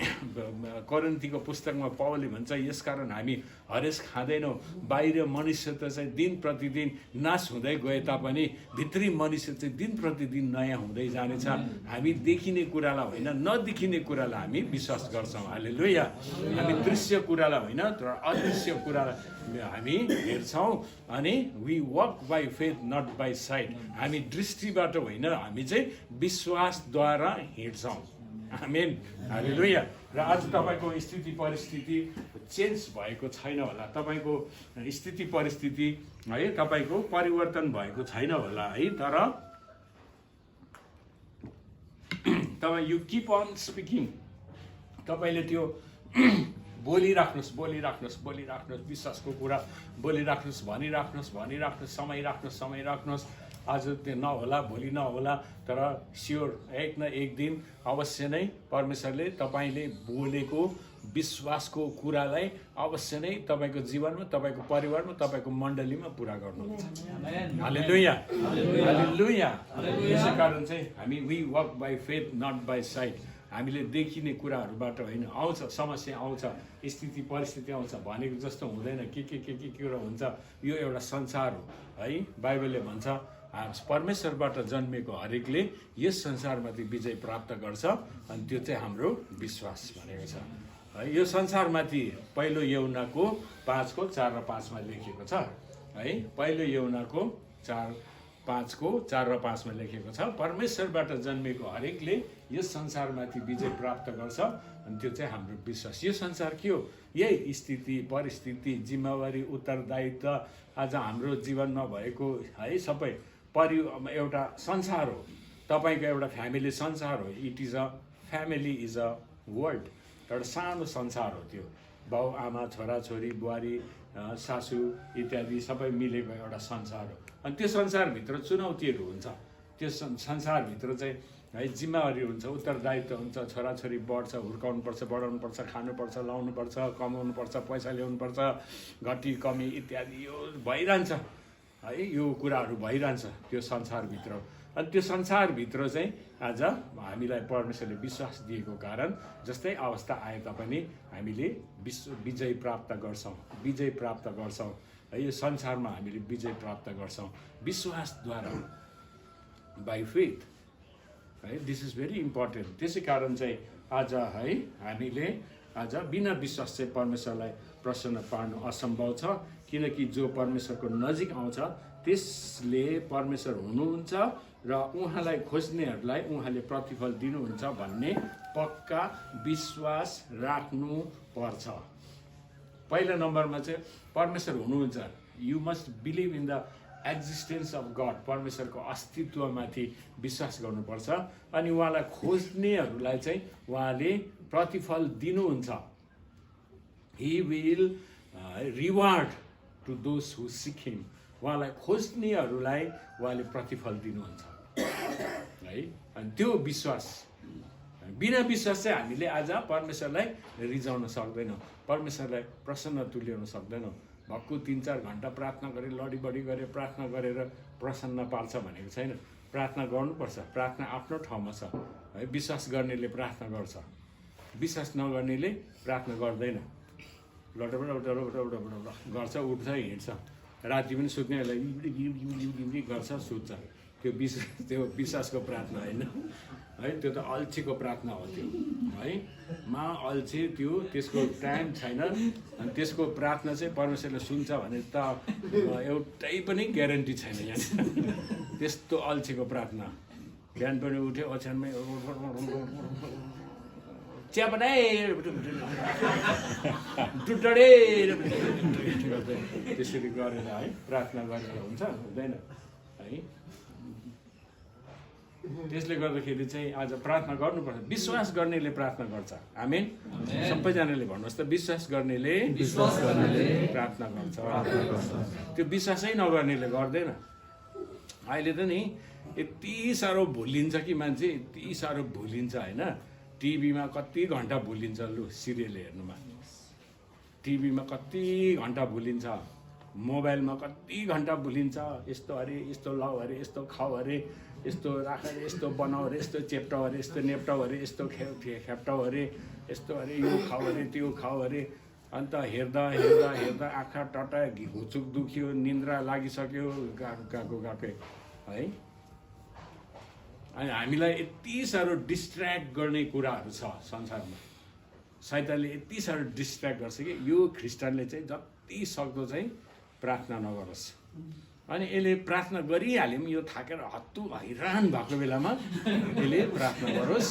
कोरिन्थीको पुस्तकमा पावलले भन्छ, यसकारण हामी हरेस खाँदैनौँ। बाहिर मनुष्य त चाहिँ दिन प्रतिदिन नाश हुँदै गए तापनि भित्री मनुष्य चाहिँ दिन प्रतिदिन नयाँ हुँदै जानेछ। हामी देखिने कुरालाई होइन, नदेखिने कुरालाई हामी विश्वास गर्छौँ। हालेलुया। हामी दृश्य कुरालाई होइन, तर अदृश्य कुरालाई हामी हेर्छौँ। अनि we walk by faith not by sight. हामी दृष्टिबाट होइन, हामी चाहिँ विश्वासद्वारा हिँड्छौँ। आमेन। हालेलुया। र आज तपाईँको स्थिति परिस्थिति चेन्ज भएको छैन होला, तपाईँको स्थिति परिस्थिति है तपाईँको परिवर्तन भएको छैन होला है, तर तपाईँ यु किप अन स्पिकिङ। तपाईँले त्यो बोलिराख्नुहोस्, विश्वासको कुरा बोलिराख्नुहोस्, भनिराख्नुहोस्, समय राख्नुहोस्। आज त्यो नहोला, भोलि नहोला, तर स्योर एक न एक दिन अवश्य नै परमेश्वरले तपाईँले बोलेको विश्वासको कुरालाई अवश्य नै तपाईँको जीवनमा, तपाईँको परिवारमा, तपाईँको मण्डलीमा पुरा गर्नुहुन्छ। हालेलुया, हालेलुया। यसै कारण चाहिँ हामी we walk by faith not by sight. हामीले देखिने कुराहरूबाट होइन, आउँछ समस्या, आउँछ स्थिति परिस्थिति आउँछ, भनेको जस्तो हुँदैन, के कुरा हुन्छ। यो एउटा संसार हो है। बाइबलले भन्छ परमेश्वरबाट जन्मेको हरेकले यस संसारमाथि विजय प्राप्त गर्छ, अनि त्यो चाहिँ हाम्रो विश्वास भनेको छ है। यो संसारमाथि पहिलो यूहन्नाको 5:4 र 5 लेखिएको छ है। पहिलो यूहन्नाको 4:4 र 5 लेखिएको छ, परमेश्वरबाट जन्मेको हरेकले यस संसारमाथि विजय प्राप्त गर्छ, अनि त्यो चाहिँ हाम्रो विश्वास। यो संसार के हो? यही स्थिति परिस्थिति, जिम्मेवारी, उत्तरदायित्व आज हाम्रो जीवनमा भएको है सबै एउटा संसार हो। तपाईँको एउटा फ्यामिली संसार हो। It is a family is a world. एउटा सानो संसार हो त्यो। बाउ आमा, छोराछोरी, बुहारी, सासू इत्यादि सबै मिलेको एउटा संसार हो। अनि त्यो संसारभित्र चुनौतीहरू हुन्छ। त्यो संसारभित्र चाहिँ है जिम्मेवारी हुन्छ, उत्तरदायित्व हुन्छ। छोराछोरी बढ्छ, हुर्काउनुपर्छ, बढाउनुपर्छ, खानुपर्छ, लाउनुपर्छ, कमाउनुपर्छ, पैसा ल्याउनुपर्छ, घटी कमी इत्यादि यो भइरहन्छ है। यो कुराहरू भइरहन्छ त्यो संसारभित्र। अनि त्यो संसारभित्र चाहिँ आज हामीलाई परमेश्वरले विश्वास दिएको कारण जस्तै अवस्था आए तापनि हामीले विजय प्राप्त गर्छौँ, विजय प्राप्त गर्छौँ है। यो संसारमा हामीले विजय प्राप्त गर्छौँ विश्वासद्वारा, बाई फेथ है। This is very important. त्यसै कारण चाहिँ आज है हामीले आज बिना विश्वास चाहिँ परमेश्वरलाई प्रसन्न पार्नु असम्भव छ, किनकि जो परमेश्वरको नजिक आउँछ त्यसले परमेश्वर हुनुहुन्छ र उहाँलाई खोज्नेहरूलाई उहाँले प्रतिफल दिनुहुन्छ भन्ने पक्का विश्वास राख्नु पर्छ। पहिला नम्बरमा चाहिँ परमेश्वर हुनुहुन्छ। You must believe in the existence of God. परमेश्वरको अस्तित्वमाथि विश्वास गर्नुपर्छ, अनि उहाँलाई खोज्नेहरूलाई चाहिँ उहाँले प्रतिफल दिनुहुन्छ। He will reward to those who seek him. उहाँलाई खोज्नेहरूलाई उहाँले प्रतिफल दिनुहुन्छ है। अनि त्यो विश्वास, बिना विश्वास चाहिँ हामीले आज परमेश्वरलाई रिजाउन सक्दैनौँ, परमेश्वरलाई प्रसन्न तुल्याउन सक्दैनौँ। भक्कु 3-4 घन्टा प्रार्थना गरेर लडीबडी गरेर प्रार्थना गरेर प्रसन्न पार्छ भनेको छैन। प्रार्थना गर्नुपर्छ, प्रार्थना आफ्नो ठाउँमा छ है। विश्वास गर्नेले प्रार्थना गर्छ, विश्वास नगर्नेले प्रार्थना गर्दैन। लटपट गर्छ, उठ्छ, हिँड्छ, राति पनि सुत्नेहरूलाई गर्छ, सुत्छ। त्यो विश्वासको प्रार्थना होइन है। त्यो त अल्छीको प्रार्थना हो त्यो है। अल्छी त्यो, त्यसको टाइम छैन। अनि त्यसको प्रार्थना चाहिँ परमेश्वरले सुन्छ भने त एउटै पनि ग्यारेन्टी छैन यहाँ। त्यस्तो अल्छीको प्रार्थना। बिहान पनि उठ्यो, ओछ्यानमै चिया बनाए डुडडे त्यसरी गरेर है प्रार्थना गरेर हुन्छ, हुँदैन है। त्यसले गर्दाखेरि चाहिँ आज प्रार्थना गर्नुपर्छ। विश्वास गर्नेले प्रार्थना गर्छ। आमेन। सबैजनाले भन्नुहोस् त, विश्वास गर्नेले प्रार्थना गर्छ। त्यो विश्वासै नगर्नेले गर्दैन। अहिले त नि यति साह्रो भुलिन्छ कि मान्छे, यति साह्रो भुलिन्छ होइन। टिभीमा कति घन्टा भुलिन्छ, लु सिरियल हेर्नुमा टिभीमा कति घन्टा भुलिन्छ, मोबाइलमा कति घन्टा भुलिन्छ। यस्तो अरे, यस्तो लाऊ अरे, यस्तो खाऊ अरे, यस्तो राख अरे, यस्तो बनाऊ अरे, यस्तो चेप्टाऊ अरे, यस्तो नेप्टाऊ अरे, यस्तो खेप्टाऊ अरे, यस्तो अरे, यो खाऊ अरे, त्यो खाऊ अरे। अन्त हेर्दा हेर्दा हेर्दा आँखा टट्टा, घुचुक दुख्यो, निन्द्रा लागिसक्यो गएकै है। अनि हामीलाई यति साह्रो डिस्ट्र्याक्ट गर्ने कुराहरू छ संसारमा। शैतानले यति साह्रो डिस्ट्र्याक्ट गर्छ कि यो ख्रिस्टानले चाहिँ जति सक्दो चाहिँ प्रार्थना नगरोस्। अनि यसले प्रार्थना गरिहाल्यो पनि यो थाकेर हत्तु हैरान भएको बेलामा यसले प्रार्थना गरोस्।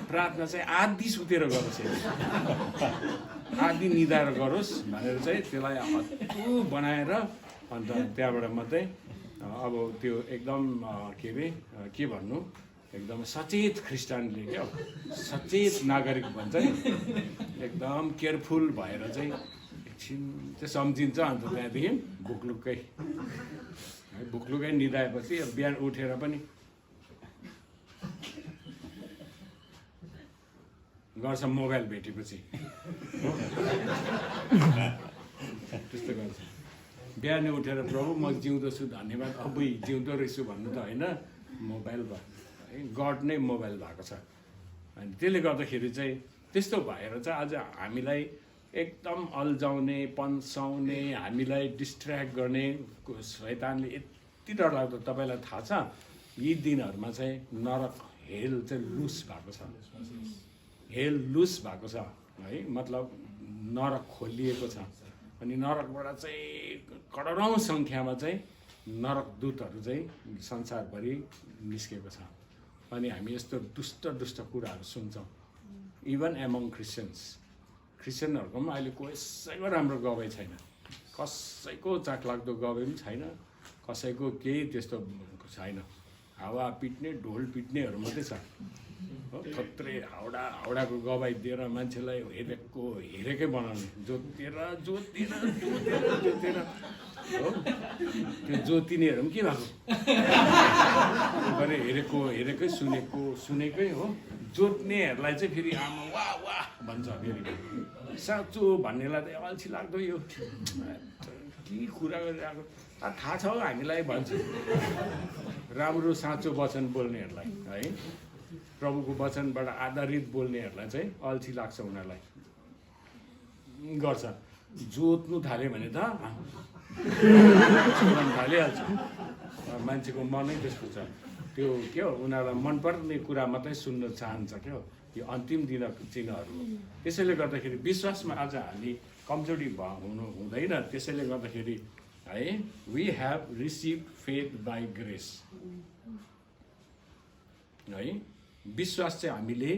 प्रार्थना चाहिँ आधी सुतेर गरोस्, आधी निदाएर गरोस् भनेर चाहिँ त्यसलाई हत्तु बनाएर अन्त त्यहाँबाट मात्रै अब त्यो एकदम के भन्नु, एकदम सचेत ख्रिस्टानले क्या, सचेत नागरिक भन्छ नि, एकदम केयरफुल भएर चाहिँ एकछिन चाहिँ सम्झिन्छ। अन्त त्यहाँदेखि भुक्लुकै निदाएपछि बिहान उठेर पनि गर्छ मोबाइल भेटेपछि त्यस्तो गर्छ। बिहान उठेर प्रभु म जिउँदो छु धन्यवाद, अबै जिउँदो रहेछु भन्नु त होइन, मोबाइल भयो है, गड नै मोबाइल भएको छ। अनि त्यसले गर्दाखेरि चाहिँ त्यस्तो भएर चाहिँ आज हामीलाई एकदम अल्झाउने पन्साउने, हामीलाई डिस्ट्र्याक्ट गर्ने शैतानले यति डरलाग्दो। तपाईँलाई थाहा छ यी दिनहरूमा चाहिँ नरक हेल चाहिँ लुस भएको छ, हेल लुस भएको छ है, मतलब नरक खोलिएको छ। अनि नरकबाट चाहिँ करोडौँ सङ्ख्यामा चाहिँ नरक दूतहरू चाहिँ संसारभरि निस्केको छ। अनि हामी यस्तो दुष्ट दुष्ट कुराहरू सुन्छौँ इभन एमङ क्रिस्चियनहरूको पनि अहिले कसैको राम्रो गवाई छैन, कसैको चाखलाग्दो गवाई पनि छैन, कसैको केही त्यस्तो छैन। हावा पिट्ने ढोल पिट्नेहरू मात्रै छ, थत्रै हाउडाको गवाई दिएर मान्छेलाई हेरेकै बनाउने, जोतेर हो त्यो जोतिनेहरू पनि के भएको गरे, हेरेकै सुनेकै हो। जोत्नेहरूलाई चाहिँ फेरि आमा वाह वाह भन्छ, फेरि साँचो भन्नेलाई त अल्छी लाग्दो यो के कुरा गरिरहेको थाहा छ हामीलाई भन्छ। राम्रो साँचो वचन बोल्नेहरूलाई है, प्रभुको वचनबाट आधारित बोल्नेहरूलाई चाहिँ अल्छी लाग्छ, उनीहरूलाई गर्छ। जोत्नु थाल्यो भने त थालिहाल्छ, मान्छेको मनै त्यस्तो छ। त्यो के हो, उनीहरूलाई मनपर्ने कुरा मात्रै सुन्न चाहन्छ क्या हो, यो अन्तिम दिनको चिन्हहरू हो। त्यसैले गर्दाखेरि विश्वासमा आज हामी कमजोरी हुनु हुँदैन। त्यसैले गर्दाखेरि है, we have receive faith by grace है, विश्वास चाहिँ हामीले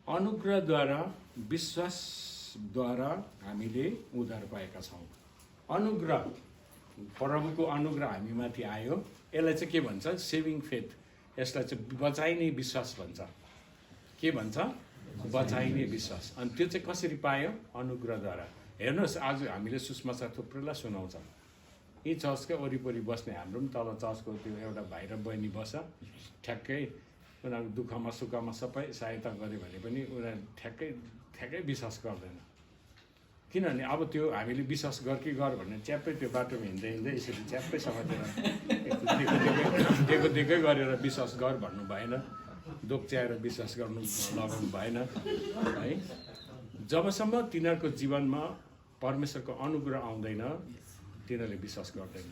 अनुग्रहद्वारा, विश्वासद्वारा हामीले उद्धार पाएका छौँ। अनुग्रह, प्रभुको अनुग्रह हामीमाथि आयो, यसलाई चाहिँ के भन्छ, सेभिङ फेथ। यसलाई चाहिँ बचाइने विश्वास भन्छ। के भन्छ, बचाइने विश्वास। अनि त्यो चाहिँ कसरी पायो, अनुग्रहद्वारा। हेर्नुहोस् आज हामीले सुसमाचार थुप्रैलाई सुनाउँछ, यी चर्चकै वरिपरि बस्ने, हाम्रो पनि तल चर्चको त्यो एउटा भाइ र बहिनी बस्छ, ठ्याक्कै उनीहरूको दुःखमा सुखमा सबै सहायता गऱ्यो भने पनि उनीहरू ठ्याक्कै विश्वास गर्दैन। किनभने अब त्यो हामीले विश्वास गर कि गर भने च्याप्पै त्यो बाटोमा हिँड्दै यसरी च्याप्पै समातेर दिएको गरेर विश्वास गर भन्नु भएन, दोक्च्याएर विश्वास गर्नु लगाउनु भएन है। जबसम्म तिनीहरूको जीवनमा परमेश्वरको अनुग्रह आउँदैन तिनीहरूले विश्वास गर्दैन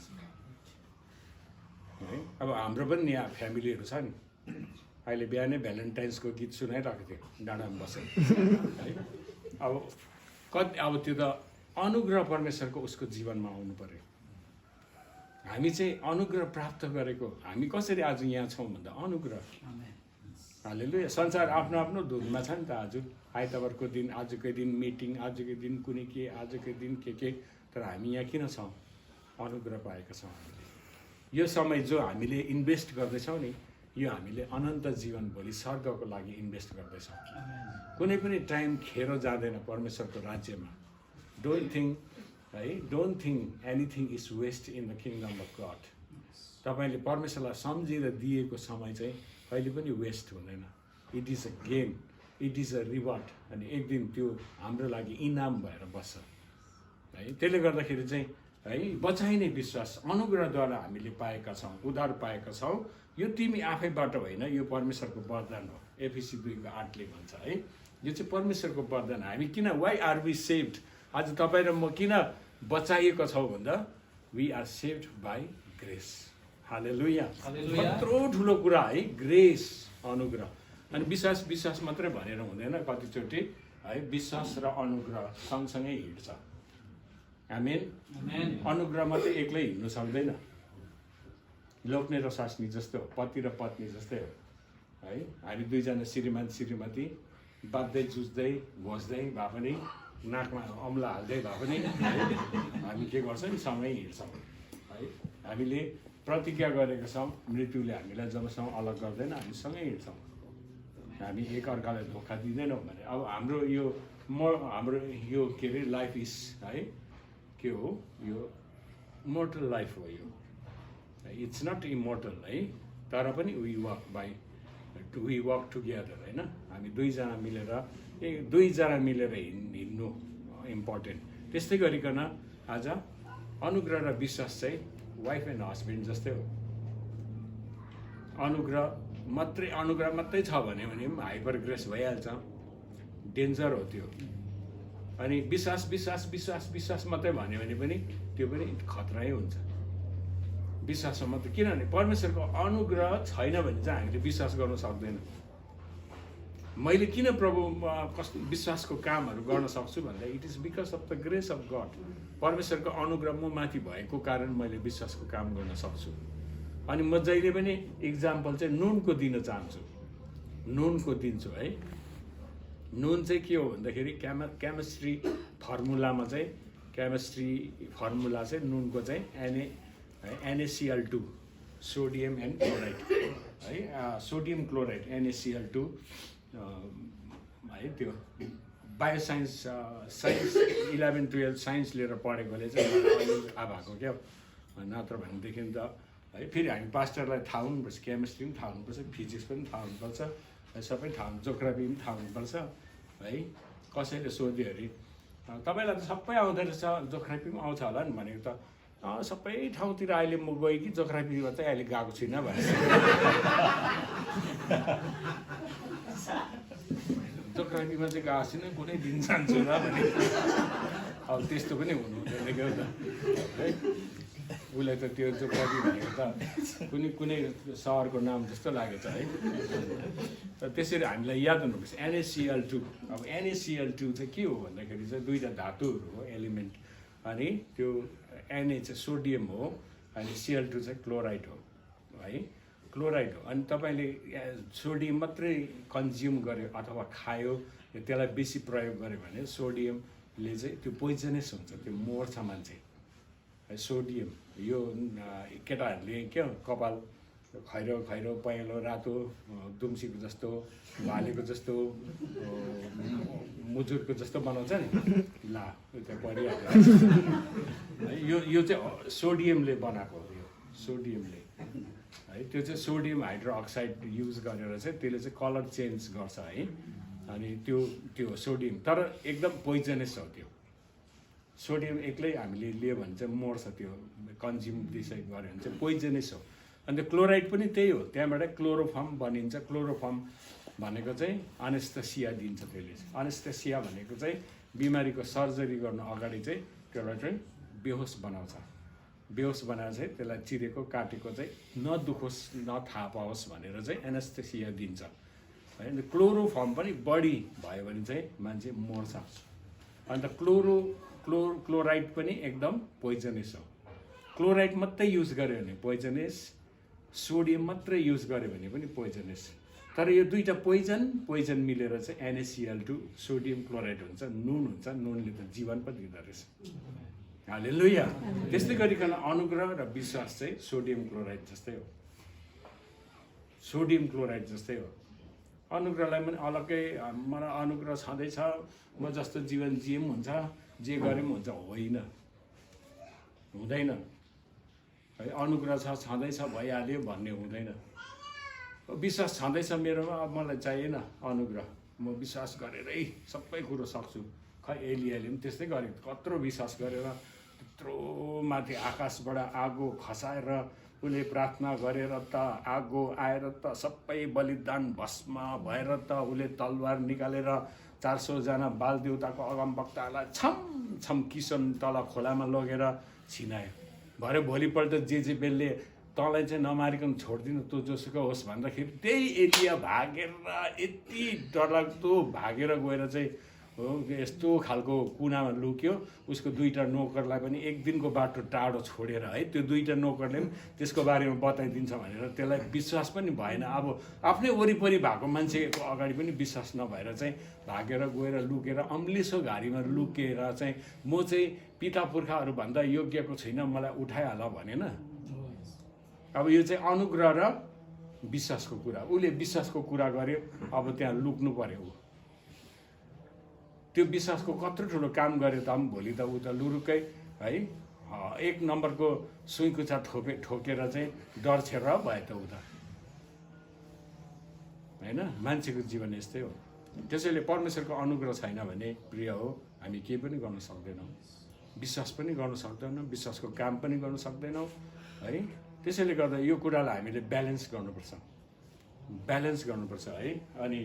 है। अब हाम्रो पनि यहाँ फ्यामिलीहरू छ नि, अहिले बिहानै भ्यालेन्टाइन्सको गीत सुनाइरहेको थियो डाँडामा बसेर है। अब त्यो त अनुग्रह परमेश्वरको उसको जीवनमा आउनु पर्यो। हामी चाहिँ अनुग्रह प्राप्त गरेको, हामी कसरी आज यहाँ छौँ भन्दा अनुग्रह। हालेलुया। संसार आफ्नो आफ्नो धुनमा छ नि त। आज आइतबारको दिन, आजकै दिन मिटिङ, आजकै दिन कुनै के, आजकै दिन के, तर हामी यहाँ किन छौँ, अनुग्रह पाएका छौँ हामीले। यो समय जो हामीले इन्भेस्ट गर्दैछौँ नि, यो हामीले अनन्त जीवन भोलि स्वर्गको लागि इन्भेस्ट गर्दैछौँ। कुनै पनि टाइम खेर जाँदैन परमेश्वरको राज्यमा। Don't think anything is waste in the kingdom of God. तपाईँले परमेश्वरलाई सम्झेर दिएको समय चाहिँ कहिले पनि वेस्ट हुँदैन। It is a game, it is a reward. अनि एक दिन त्यो हाम्रो लागि इनाम भएर बस्छ है। त्यसले गर्दाखेरि चाहिँ है, बचाइने विश्वास अनुग्रहद्वारा हामीले पाएका छौँ, उद्धार पाएका छौँ। यो तिमी आफैबाट होइन, यो परमेश्वरको वरदान हो। एफिसी 2:8 भन्छ है, यो चाहिँ परमेश्वरको वरदान। हामी किन, वाइ आर वी सेभ्ड, आज तपाईँ र म किन बचाइएको छौँ भन्दा we are saved by grace. हालेलुया। कत्रो ठुलो कुरा है, ग्रेस, अनुग्रह। अनि विश्वास मात्रै भनेर हुँदैन, कतिचोटि है विश्वास र अनुग्रह सँगसँगै हिँड्छ। आमेन। अनुग्रह मात्रै एक्लै हिँड्नु सक्दैन। लोग्ने र स्वास्नी जस्तो, पति र पत्नी जस्तै हो है। हामी दुईजना श्रीमान श्रीमती बाध्दै जुझ्दै घोज्दै भए पनि, नाकमा अम्ला हाल्दै भए पनि हामी के गर्छौँ नि, सँगै हिँड्छौँ है। हामीले प्रतिज्ञा गरेका छौँ, मृत्युले हामीलाई जबसम्म अलग गर्दैन हामी सँगै हिँड्छौँ। हामी एकअर्कालाई धोका दिँदैनौँ भने। अब हाम्रो यो के अरे लाइफ इज है, के हो यो, मोर्टल लाइफ हो यो, इट्स नट इमोर्टल है। तर पनि we walk by we work together होइन, हामी दुईजना मिलेर हिँड्नु इम्पोर्टेन्ट। त्यस्तै गरिकन आज अनुग्रह र विश्वास चाहिँ वाइफ एन्ड हस्बेन्ड जस्तै हो। अनुग्रह मात्रै छ भने पनि हाइपर ग्रेस भइहाल्छ, डेन्जर हो त्यो। अनि विश्वास विश्वास विश्वास विश्वास मात्रै भन्यो भने पनि त्यो पनि खतरै हुन्छ। विश्वासमा मात्रै, किनभने परमेश्वरको अनुग्रह छैन भने चाहिँ हामीले विश्वास गर्न सक्दैन। मैले किन प्रभु कस्तो विश्वासको कामहरू गर्न सक्छु भन्दा it is because of the grace of God. परमेश्वरको अनुग्रह म माथि भएको कारण मैले विश्वासको काम गर्न सक्छु। अनि म जहिले पनि इक्जाम्पल चाहिँ नुनको दिन चाहन्छु, नुनको दिन्छु है। नुन चाहिँ के हो भन्दाखेरि केमिस्ट्री फर्मुलामा चाहिँ नुनको चाहिँ NaCl2 सोडियम एन्ड क्लोराइड है, सोडियम क्लोराइड NaCl2 है। त्यो बायोसाइन्स साइन्स 11-12 साइन्स लिएर पढेकोले चाहिँ अहिले थाहा भएको क्या। नत्र भनेदेखि त है फेरि हामी पास्टरलाई थाहा हुनुपर्छ, केमिस्ट्री पनि थाहा हुनुपर्छ, फिजिक्स पनि थाहा हुनुपर्छ, सबै थाहा हुन्छ, जोग्राफी पनि थाहा हुनुपर्छ है। कसैले सोध्योखेरि तपाईँलाई त सबै आउँदो रहेछ, जोग्राफी पनि आउँछ होला नि भनेको त सबै ठाउँतिर अहिले म गएँ कि जोग्राफीमा चाहिँ अहिले गएको छुइनँ भनेर। जोग्राफीमा चाहिँ गएको छुइनँ, कुनै दिन जान्छु र भने। अब त्यस्तो पनि हुनु हुँदैन क्या त है। उसलाई त त्यो जोग्राफी भनेको त कुनै सहरको नाम जस्तो लागेछ है। त्यसरी हामीलाई याद हुनुपर्छ NaCl2। अब NaCl2 चाहिँ के हो भन्दाखेरि चाहिँ दुईवटा धातुहरू हो, एलिमेन्ट। अनि त्यो Na चाहिँ सोडियम हो अनि Cl2 चाहिँ क्लोराइड हो है, क्लोराइड हो। अनि तपाईँले सोडियम मात्रै कन्ज्युम गर्यो अथवा खायो, त्यसलाई बेसी प्रयोग गर्यो भने सोडियमले चाहिँ त्यो पोइजनस हुन्छ, त्यो मर्छ मान्छे। सोडियम यो केटाहरूले क्या कपाल खैरो पहेँलो रातो दुम्सीको जस्तो, भालेको जस्तो, मुजुरको जस्तो बनाउँछ नि, ला त्यो परिहाल्यो। यो चाहिँ सोडियमले बनाएको हो, यो सोडियमले है। त्यो चाहिँ सोडियम हाइड्रोक्साइड युज गरेर चाहिँ त्यसले चाहिँ कलर चेन्ज गर्छ है। अनि त्यो सोडियम तर एकदम पोइजनस हो। त्यो सोडियम एक्लै हामीले लियो भने चाहिँ मर्छ, त्यो कन्ज्युम त्यसै गऱ्यो भने चाहिँ पोइजनस हो। अन्त क्लोराइड पनि त्यही हो, त्यहाँबाट क्लोरोफर्म बनिन्छ। क्लोरोफर्म भनेको चाहिँ अनेस्थेसिया दिन्छ। त्यसले चाहिँ अनेस्थेसिया भनेको चाहिँ बिमारीको सर्जरी गर्नु अगाडि चाहिँ त्यसलाई चाहिँ बेहोस बनाउँछ। बेहोस बनाएर चाहिँ त्यसलाई चिरेको काटेको चाहिँ नदुखोस् नथाहा पाओस् भनेर चाहिँ एनेस्थेसिया दिन्छ है। अन्त क्लोरोफर्म पनि बढी भयो भने चाहिँ मान्छे मर्छ। अन्त क्लोराइड पनि एकदम पोइजनस हो। क्लोराइड मात्रै युज गर्यो भने पोइजनस, सोडियम मात्रै युज गर्यो भने पनि पोइजनस। तर यो दुईवटा पोइजन मिलेर चाहिँ NaCl2 सोडियम क्लोराइड हुन्छ, नुन हुन्छ। नुनले त जीवन पो दिँदो रहेछ। हालेलुया। त्यस्तै गरिकन अनुग्रह र विश्वास चाहिँ सोडियम क्लोराइड जस्तै हो, सोडियम क्लोराइड जस्तै हो। अनुग्रहलाई पनि अलग्गै मलाई अनुग्रह छँदैछ, म जस्तो जीवन जिए पनि हुन्छ, जे गरे पनि हुन्छ, होइन, हुँदैन है। अनुग्रह छँदैछ भइहाल्यो भन्ने हुँदैन। विश्वास छँदैछ मेरोमा, अब मलाई चाहिएन अनुग्रह, म विश्वास गरेरै सबै कुरो सक्छु। खै एलियाले पनि त्यस्तै गरेको, कत्रो विश्वास गरेर त्यत्रो माथि आकाशबाट आगो खसाएर उसले प्रार्थना गरेर त आगो आएर त सबै बलिदान भस्म भएर त उसले तलवार निकालेर 400 जना बालदेउताको अगमवक्तालाई छम किसन तल खोलामा लगेर छिनायो। भरे भोलिपल्ट जेजेबेलले तँलाई चाहिँ नमारिकन छोड्दिनु, तँ जोसुकै होस् भन्दाखेरि त्यही एलिया भागेर यति डरलाग्दो भागेर गएर चाहिँ हो यस्तो खालको कुनामा लुक्यो। उसको दुईवटा नोकरलाई पनि एक दिनको बाटो टाढो छोडेर है, त्यो दुईवटा नोकरले पनि त्यसको बारेमा बताइदिन्छ भनेर त्यसलाई विश्वास पनि भएन। अब आफ्नै वरिपरि भएको मान्छेको अगाडि पनि विश्वास नभएर चाहिँ भागेर गएर लुकेर अम्लिसो घारीमा लुकेर चाहिँ म चाहिँ पिता पुर्खाहरूभन्दा योग्यको छुइनँ, मलाई उठाइहाल भनेन। अब यो चाहिँ अनुग्रह र विश्वासको कुरा। उसले विश्वासको कुरा गर्यो, अब त्यहाँ लुक्नु पर्यो। त्यो विश्वासको कत्रो ठुलो काम गरे त भोलि त ऊ त लुरुकै है 1 नम्बरको सुइकुचा ठोकेर चाहिँ डरछेर भयो त ऊ त होइन, मान्छेको जीवन यस्तै हो। त्यसैले परमेश्वरको अनुग्रह छैन भने प्रिय हो हामी केही पनि गर्न सक्दैनौँ, विश्वास पनि गर्न सक्दैनौँ, विश्वासको काम पनि गर्न सक्दैनौँ है। त्यसैले गर्दा यो कुरालाई हामीले ब्यालेन्स गर्नुपर्छ है। अनि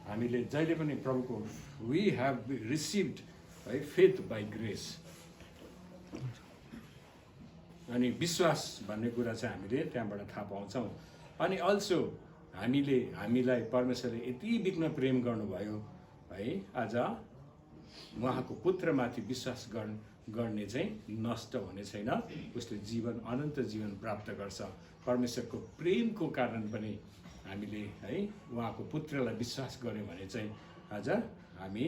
हामीले जहिले पनि प्रभुको वी हेभ रिसिभ्ड है फेथ बाई ग्रेस, अनि विश्वास भन्ने कुरा चाहिँ हामीले त्यहाँबाट थाहा पाउँछौँ। अनि अल्सो हामीलाई परमेश्वरले यति बिघ्न प्रेम गर्नुभयो है, आज उहाँको पुत्रमाथि विश्वास गर्ने चाहिँ नष्ट हुने छैन, उसले जीवन अनन्त जीवन प्राप्त गर्छ। परमेश्वरको प्रेमको कारण पनि हामीले है उहाँको पुत्रलाई विश्वास गऱ्यौँ भने चाहिँ आज हामी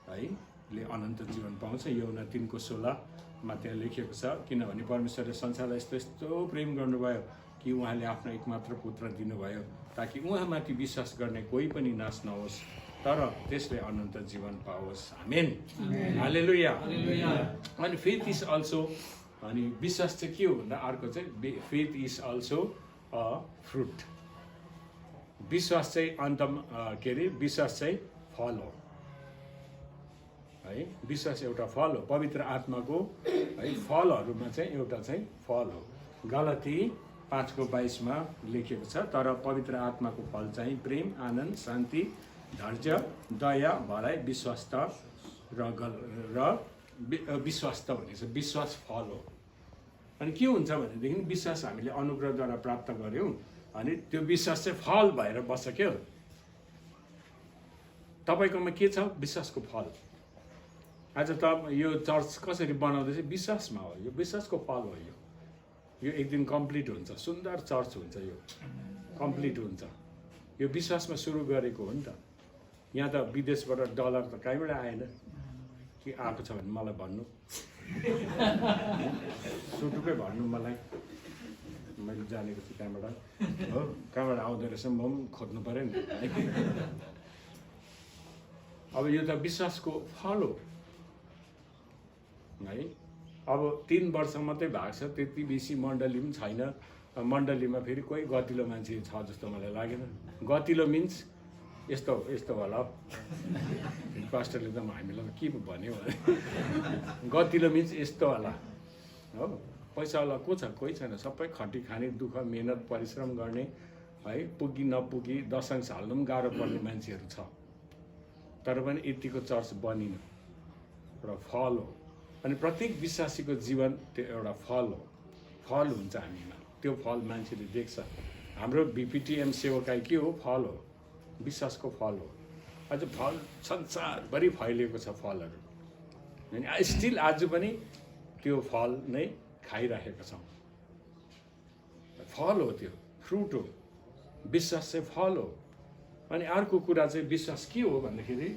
है ले अनन्त जीवन पाउँछ। यूहन्ना 3:16 त्यहाँ लेखिएको छ, किनभने परमेश्वरले संसारलाई यस्तो प्रेम गर्नुभयो कि उहाँले आफ्नो एकमात्र पुत्र दिनुभयो ताकि उहाँमाथि विश्वास गर्ने कोही पनि नाश नहोस् तर त्यसले अनन्त जीवन पाओस्। आमेन, हालेलुया। अनि फेथ इज अल्सो, अनि विश्वास चाहिँ के हो भन्दा अर्को चाहिँ faith is also a fruit. विश्वास चाहिँ विश्वास चाहिँ फल हो है, विश्वास एउटा फल हो, पवित्र आत्माको है फलहरूमा चाहिँ एउटा चाहिँ फल हो। गलाती 5:22 लेखिएको छ, तर पवित्र आत्माको फल चाहिँ प्रेम, आनन्द, शान्ति, धैर्य, दया, भलाइ, विश्वास भनेको विश्वास फल हो। अनि के हुन्छ भनेदेखि विश्वास हामीले अनुग्रहद्वारा प्राप्त गऱ्यौँ, अनि त्यो विश्वास चाहिँ फल भएर बस्छ क्या। तपाईँकोमा के छ? विश्वासको फल। आज यो चर्च कसरी बनाउँदैछ? विश्वासमा हो, यो विश्वासको फल हो। यो एक दिन कम्प्लिट हुन्छ, सुन्दर चर्च हुन्छ, यो कम्प्लिट हुन्छ। यो विश्वासमा सुरु गरेको हो नि त। यहाँ त विदेशबाट डलर त कहीँबाट आएन, के आएको छ भने मलाई भन्नु, सुटुकै भन्नु मलाई, मैले जानेको छु त्यहाँबाट हो, कहाँबाट आउँदो रहेछ म पनि खोज्नु पऱ्यो नि। अब यो त विश्वासको फल हो है। अब 3 वर्ष मात्रै भएको छ, त्यति बेसी मण्डली पनि छैन। मण्डलीमा फेरि कोही गतिलो मान्छे छ जस्तो मलाई लागेन। गतिलो मिन्स यस्तो होला। पास्टरले त हामीलाई के भन्यो भने गतिलो मिन्स यस्तो होला हो। पैसावाला को छ? कोही छैन, सबै खटी खाने, दुःख मेहनत परिश्रम गर्ने है, पुगी नपुगी दशंश हाल्नु पनि गाह्रो पर्ने मान्छेहरू छ। तर पनि यतिको चर्च बनिन र फल हो। अनि प्रत्येक विश्वासीको जीवन त्यो एउटा फल हो, फल हुन्छ हामीमा। त्यो फल मान्छेले देख्छ। हाम्रो VPTM सेवकाई के हो? फल हो, विश्वासको फल हो। अझ फल संसारभरि फैलिएको छ फलहरू, अनि स्टिल आज पनि त्यो फल नै खाइरहेका छौँ। फल हो, त्यो फ्रुट हो। विश्वास चाहिँ फल हो। अनि अर्को कुरा चाहिँ विश्वास के हो भन्दाखेरि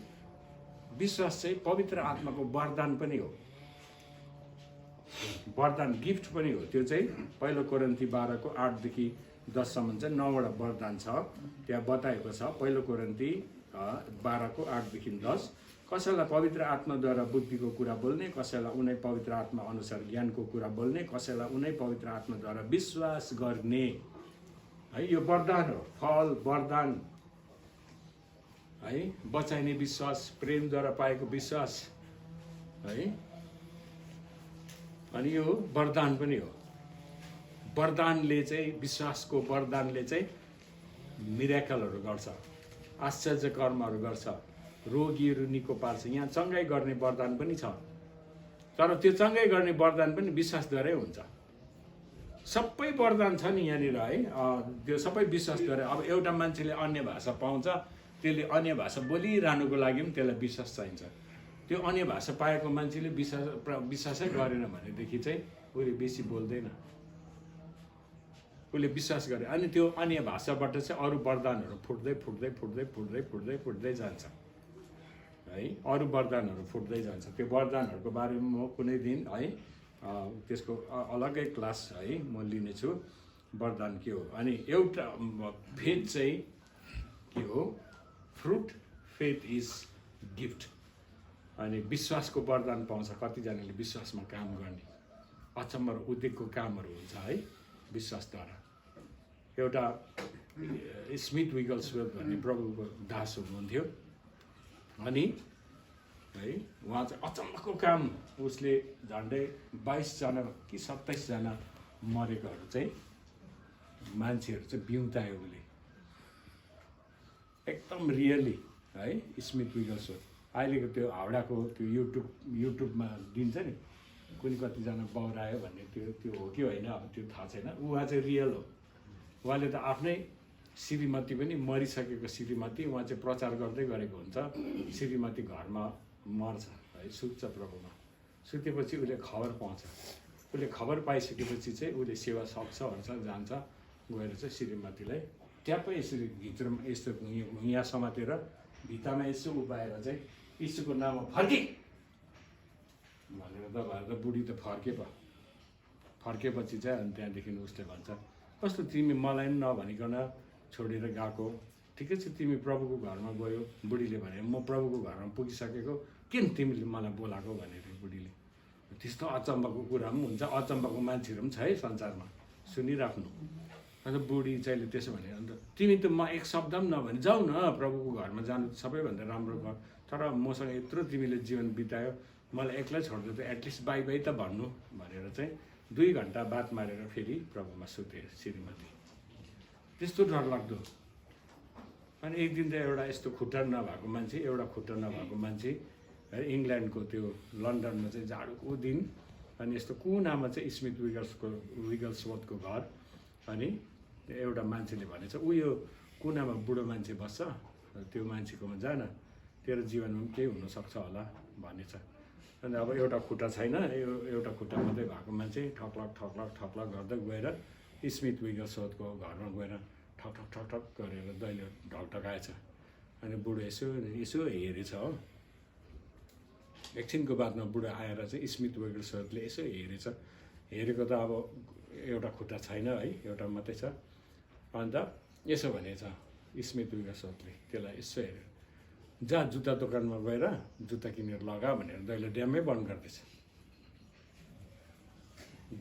विश्वास चाहिँ पवित्र आत्माको वरदान पनि हो, वरदान गिफ्ट पनि हो। त्यो चाहिँ 1 कोरिन्थी 12:8-10 चाहिँ 9वटा वरदान छ, त्यहाँ बताएको छ। 1 कोरिन्थी 12:8-10 कसैलाई पवित्र आत्माद्वारा बुद्धिको कुरा बोल्ने, कसैलाई उनै पवित्र आत्मा अनुसार ज्ञानको कुरा बोल्ने, कसैलाई उनै पवित्र आत्माद्वारा विश्वास गर्ने है। यो वरदान हो, फल वरदान है। बचाइने विश्वास, प्रेमद्वारा पाएको विश्वास है। अनि यो वरदान पनि हो। वरदानले चाहिँ, विश्वासको वरदानले चाहिँ मिरेकलहरू गर्छ, आश्चर्य कर्महरू गर्छ, रोगीहरू निको पार्छ। यहाँ चङ्गाइ गर्ने वरदान पनि छ, तर त्यो चङ्गाइ गर्ने वरदान पनि विश्वासद्वारै हुन्छ। सबै वरदान छ नि यहाँनिर है, त्यो सबै विश्वासद्वारा। अब एउटा मान्छेले अन्य भाषा पाउँछ, त्यसले अन्य भाषा बोलिरहनुको लागि पनि त्यसलाई विश्वास चाहिन्छ। त्यो अन्य भाषा पाएको मान्छेले विश्वासै गरेन भनेदेखि चाहिँ उसले बेसी बोल्दैन, उसले विश्वास गरे। अनि त्यो अन्य भाषाबाट चाहिँ अरू वरदानहरू फुट्दै जान्छ है। अरू वरदानहरू फुट्दै जान्छ। त्यो वरदानहरूको बारेमा म कुनै दिन है त्यसको अलग्गै क्लास है म लिनेछु, वरदान के हो। अनि एउटा फेथ चाहिँ के हो? फ्रुट। Faith is gift. अनि विश्वासको वरदान पाउँछ। कतिजनाले विश्वासमा काम गर्ने, अचम्म र उद्योगको कामहरू हुन्छ है विश्वासद्वारा। एउटा स्मिथ विगल्सवर्थ भन्ने प्रभुको दास हुनुहुन्थ्यो अनि है उहाँ चाहिँ अचम्मको काम उसले झन्डै 22जना कि 27जना मरेकोहरू चाहिँ मान्छेहरू चाहिँ बिउतायो उसले एकदम रियली है स्मिथ विगल्सवर्थ अहिलेको त्यो हाउडाको त्यो युट्युबमा दिन्छ नि कुनै कतिजना बौरायो भन्ने त्यो हो कि होइन अब त्यो थाहा छैन उहाँ चाहिँ रियल हो उहाँले त आफ्नै श्रीमती पनि मरिसकेको श्रीमती उहाँ चाहिँ प्रचार गर्दै गरेको हुन्छ श्रीमती घरमा मर्छ है सुत्छ प्रभुमा सुतेपछि उसले खबर पाउँछ उसले खबर पाइसकेपछि चाहिँ उसले सेवा सक्छ भन्छ जान्छ गएर चाहिँ श्रीमतीलाई ट्याप्पै यसरी भित्रमा यस्तो यहाँ समातेर भित्तामा यसो उभाएर चाहिँ यीशुको नाममा फर्के भनेर त बुढी त फर्केपछि चाहिँ अनि त्यहाँदेखि उसले भन्छ कस्तो तिमी मलाई पनि नभनिकन छोडेर गएको ठिकै छ तिमी प्रभुको घरमा गयो बुढीले भने म प्रभुको घरमा पुगिसकेको किन तिमीले मलाई बोलाएको भनेर बुढीले त्यस्तो अचम्मको कुरा पनि हुन्छ अचम्मको मान्छेहरू पनि छ है संसारमा सुनिराख्नु अन्त बुढी चाहिँले त्यसो भने अन्त तिमी त म एक शब्द पनि नभने जाऊ न प्रभुको घरमा जानु सबैभन्दा राम्रो घर तर मसँग यत्रो तिमीले जीवन बितायो मलाई एक्लै छोड्दै त एटलिस्ट बाई बाई त भन्नु भनेर चाहिँ 2 घन्टा बात मारेर फेरि प्रभुमा सुते श्रीमती त्यस्तो डरलाग्दो अनि एक दिन त एउटा यस्तो खुट्टा नभएको मान्छे है इङ्ल्यान्डको त्यो लन्डनमा चाहिँ जाडोको दिन अनि यस्तो कुनामा चाहिँ स्मिथ विगल्सवर्थको घर अनि एउटा मान्छेले भनेछ ऊ यो कुनामा बुढो मान्छे बस्छ त्यो मान्छेकोमा जान तेरो जीवनमा पनि केही हुनसक्छ होला भनेछ अनि अब एउटा खुट्टा छैन एउटा खुट्टा मात्रै भएको मान्छे ठक्लक गर्दै गएर स्मिथ विगल्सवर्थको घरमा गएर ठक गरेर दैलो ढकढकाएछ अनि बुढो यसो हेरेछ हो एकछिनको बादमा बुढो आएर चाहिँ स्मिथ विगल्सवर्थले यसो हेरेको त अब एउटा खुट्टा छैन है एउटा मात्रै छ अन्त यसो भनेछ स्मिथ विगल्सवर्थले त्यसलाई यसो हेरेर जा जुत्ता दोकानमा गएर जुत्ता किनेर लगा भनेर दैलो ड्यामै बन्द गर्दैछ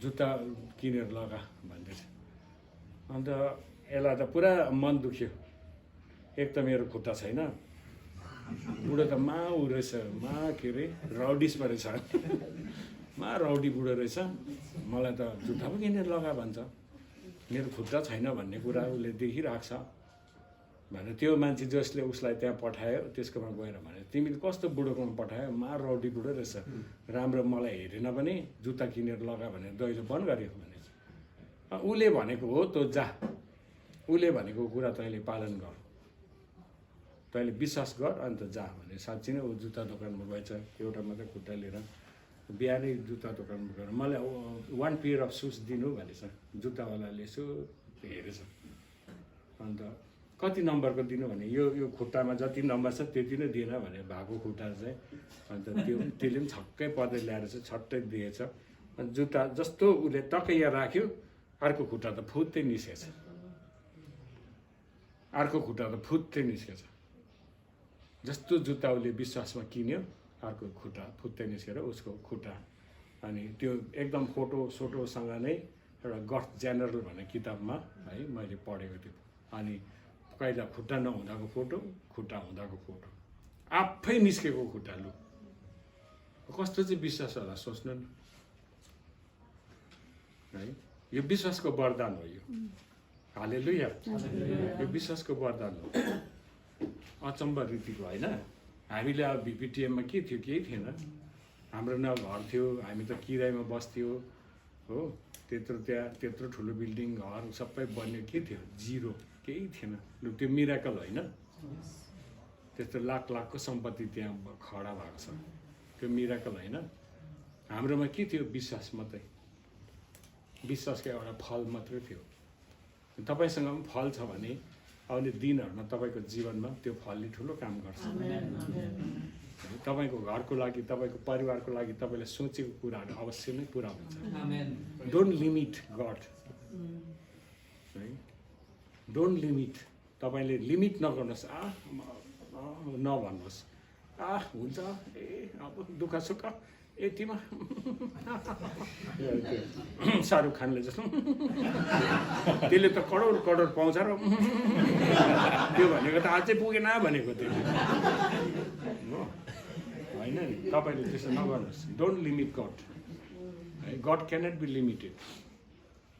जुत्ता किनेर लगा भन्दैछ अन्त यसलाई त पुरा मन दुख्यो एक त मेरो खुट्टा छैन बुढो त ऊ रहेछ के अरे रौडिसमा रहेछ रौडी बुढो रहेछ मलाई त जुत्ता पो किनेर लगा भन्छ मेरो खुट्टा छैन भन्ने कुरा उसले देखिरहेको छ भनेर त्यो मान्छे जसले उसलाई त्यहाँ पठायो त्यसकोमा गएर भने तिमीले कस्तो बुढोकोमा पठायो रौडी बुढो रहेछ राम्रो मलाई हेरेन भने जुत्ता किनेर लगा भनेर दैलो बन्द गर्यो भने उसले भनेको हो तँ जा उसले भनेको कुरा तैँले पालन गर तैँले विश्वास गर अन्त जा भने साँच्ची नै ऊ जुत्ता दोकानमा गएछ एउटा मात्रै खुट्टा लिएर बिहानै जुत्ता दोकानमा गएर मलाई 1 पेयर अफ सुज दिनु भनेछ जुत्तावालाले यसो हेरेछ अन्त कति नम्बरको दिनु भने यो खुट्टामा जति नम्बर छ त्यति नै दिएन भने भएको खुट्टा चाहिँ अन्त त्यसले पनि छक्कै पर्दै ल्याएर चाहिँ छट्टै दिएछ अनि जुत्ता जस्तो उसले टक्कै यहाँ राख्यो अर्को खुट्टा त फुत्तै निस्केछ जस्तो जुत्ता उसले विश्वासमा किन्यो अर्को खुट्टा फुत्तै निस्केर उसको खुट्टा अनि त्यो एकदम फोटोसँग नै एउटा गथ जेनरल भन्ने किताबमा है मैले पढेको थियो अनि कहिला खुट्टा नहुँदाको फोटो खुट्टा हुँदाको फोटो आफै निस्केको खुट्टा लु कस्तो चाहिँ विश्वास होला सोच्नु नि है यो विश्वासको वरदान हो यो हालेलुया यो विश्वासको वरदान हो अचम्म रीतिको होइन हामीले अब भिपिटिएममा के थियो केही थिएन हाम्रो न घर थियो हामी त किरायमा बस्थ्यो हो त्यत्रो ठुलो बिल्डिङ घर सबै बन्यो के थियो जिरो केही थिएन लु त्यो मिराकल होइन त्यस्तो लाखको सम्पत्ति त्यहाँ खडा भएको छ त्यो मिराकल होइन हाम्रोमा के थियो विश्वास मात्रै विश्वासको एउटा फल मात्रै थियो तपाईसँग पनि फल छ भने आउने दिनहरूमा तपाईँको जीवनमा त्यो फलले ठुलो काम गर्छ तपाईँको घरको लागि तपाईँको परिवारको लागि तपाईँले सोचेको कुराहरू अवश्य नै पुरा हुन्छ डोन्ट लिमिट गड है डोन्ट लिमिट तपाईँले लिमिट नगर्नुहोस् नभन्नुहोस् हुन्छ अब दुःख सुख यतिमा शाहरुख खानले जस्तो त्यसले त करोड करोड पाउँछ र त्यो भनेको त अझै पुगेन भनेको त्यो होइन नि। तपाईँले त्यसो नगर्नुहोस्। Don't limit God. God cannot be limited.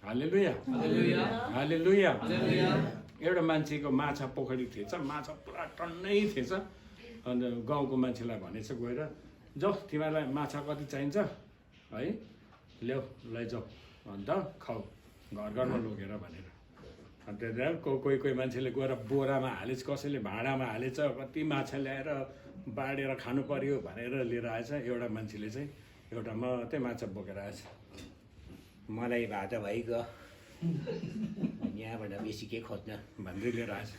Hallelujah hallelujah. एउटा मान्छेको माछा पोखरी थिएछ, माछा पुरा टन्नै थिएछ। अन्त गाउँको मान्छेलाई भनेछ गएर, जाऊ तिमीलाई माछा कति चाहिन्छ है, ल्याऊ लैजाऊ, अन्त खाऊ घर घरमा लगेर भनेर। अन्त कोही कोही मान्छेले गएर बोरामा हालेछ, कसैले भाँडामा हालेछ, कति माछा ल्याएर बाँडेर खानु पर्यो भनेर लिएर आएछ। एउटा मान्छेले चाहिँ एउटा मात्रै माछा बोकेर आएछ। मलाई भए त भइगयो, यहाँबाट बेसी के खोज्न भन्दै लिएर आएछ।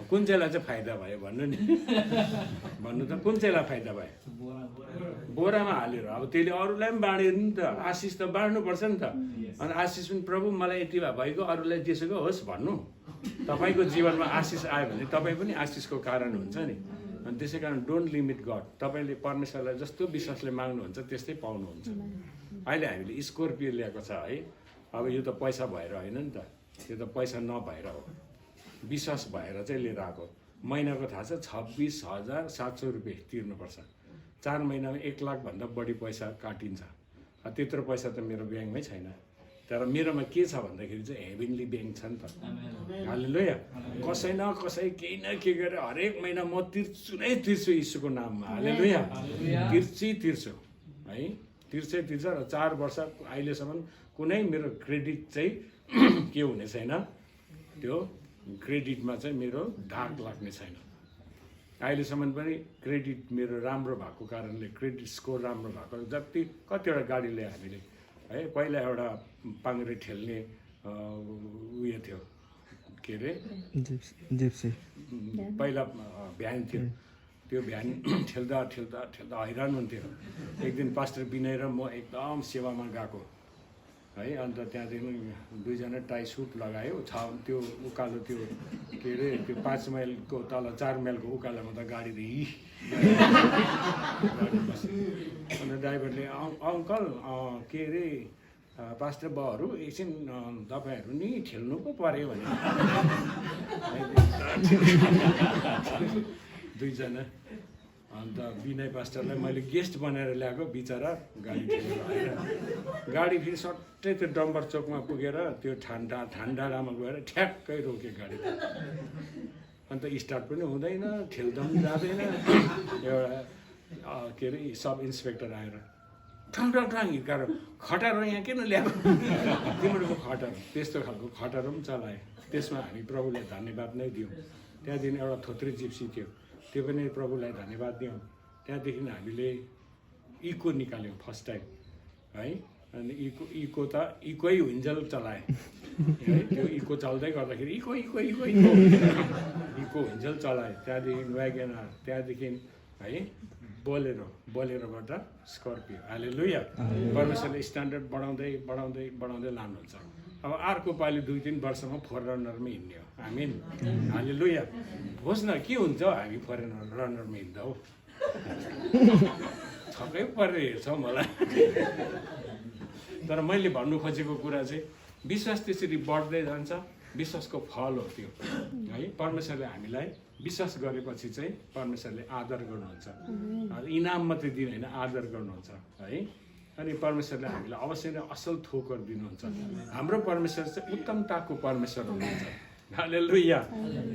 कुन चाहिँलाई चाहिँ फाइदा भयो भन्नु नि, भन्नु त कुन चाहिँलाई फाइदा भयो? बोरामा हालेर अब त्यसले अरूलाई पनि बाँड्यो नि त, आशिष त बाँड्नुपर्छ नि त। अनि आशिष पनि प्रभु मलाई यति भए भइगयो, अरूलाई जेसुकै होस् भन्नु। तपाईँको जीवनमा आशिष आयो भने तपाईँ पनि आशिषको कारण हुन्छ नि। अनि त्यसै कारण डोन्ट लिमिट गड। तपाईँले परमेश्वरलाई जस्तो विश्वासले माग्नुहुन्छ त्यस्तै पाउनुहुन्छ। अहिले हामीले स्कर्पियो ल्याएको छ है, अब यो त पैसा भएर होइन नि त, यो त पैसा नभएर हो, विश्वास भएर चाहिँ लिएर आएको। महिनाको थाहा छ 26,700 रुपियाँ तिर्नुपर्छ। 4 महिनामा 1 लाखभन्दा बढी पैसा काटिन्छ। त्यत्रो पैसा त मेरो ब्याङ्कमै छैन, तर मेरोमा के छ भन्दाखेरि चाहिँ हेभेनली ब्याङ्क छ नि त। हालेलुया। कसै न कसै केही न केही गरेर हरेक महिना म तिर्छु नै तिर्छु यीशुको नाममा। हालेलुया। तिर्छु है, तिर्छ र 4 वर्ष अहिलेसम्म कुनै मेरो क्रेडिट चाहिँ के हुने छैन, त्यो क्रेडिटमा चाहिँ मेरो धाक लाग्ने छैन। अहिलेसम्म पनि क्रेडिट मेरो राम्रो भएको कारणले, क्रेडिट स्कोर राम्रो भएको, जति कतिवटा गाडी ल्यायो हामीले है। पहिला एउटा पाङ्ग्रे ठेल्ने उयो थियो, के अरे जिप्सी, पहिला भ्यान थियो। त्यो भ्यान ठेल्दा ठेल्दा ठेल्दा हैरान हुन्थ्यो। एक दिन पास्टर विनय र म एकदम सेवामा गएको है। अन्त त्यहाँदेखि 2 जना टाई सुट लगायो, त्यो उकालो त्यो के अरे त्यो 5 माइलको तल 4 माइलको उकालोमा त गाडी अन्त ड्राइभरले अङ्कल के अरे पास्टर बाउहरू एकछिन तपाईँहरू नि ठेल्नु पो पर्यो भने 2 जना। अन्त विनय पास्टरलाई मैले गेस्ट बनाएर ल्याएको, बिचरा गाडी ठेलेर आएर गाडी फेरि सट्टै त्यो डम्बर चोकमा पुगेर त्यो ठान्डाडामा गएर ठ्याक्कै रोक्यो गाडी। अन्त स्टार्ट पनि हुँदैन, ठेल्दा पनि जाँदैन। एउटा के अरे सब इन्सपेक्टर आएर ठाङ हिर्काएर, खटारो यहाँ किन ल्याएको तिमीहरूको खटारो, त्यस्तो खालको खटारो पनि चलायो। त्यसमा हामी प्रभुलाई धन्यवाद नै दियौँ। त्यहाँदेखि एउटा थोत्रे जिप्सी थियो, त्यो पनि प्रभुलाई धन्यवाद दियौँ। त्यहाँदेखि हामीले इको निकाल्यौँ फर्स्ट टाइम है। अनि इकै हुन्जेल चलाएँ है। त्यो इको चल्दै गर्दाखेरि इको हुन्जेल चलाएँ। त्यहाँदेखि व्यागनआर, त्यहाँदेखि है बोलेरोबाट स्कर्पियो। हालेलुया। परमेश्वरले स्ट्यान्डर्ड बढाउँदै लानुहुन्छ। अब अर्को पालि 2-3 वर्षमा फोररनरमै हिँड्ने हो। आमिन। हालेलुया। होस् न, के हुन्छ हौ हामी फोररनरमा हिँड्दा हो, छक्कै परेर हेर्छ मलाई। तर मैले भन्नु खोजेको कुरा चाहिँ विश्वास त्यसरी बढ्दै जान्छ। विश्वासको फल हो त्यो है। परमेश्वरले हामीलाई विश्वास गरेपछि चाहिँ परमेश्वरले आदर गर्नुहुन्छ। इनाम मात्रै दिनु होइन, आदर गर्नुहुन्छ है। अनि परमेश्वरले हामीलाई अवश्य नै असल थोकर दिनुहुन्छ। हाम्रो परमेश्वर चाहिँ उत्तमताको परमेश्वर हुनुहुन्छ। हालेलुया।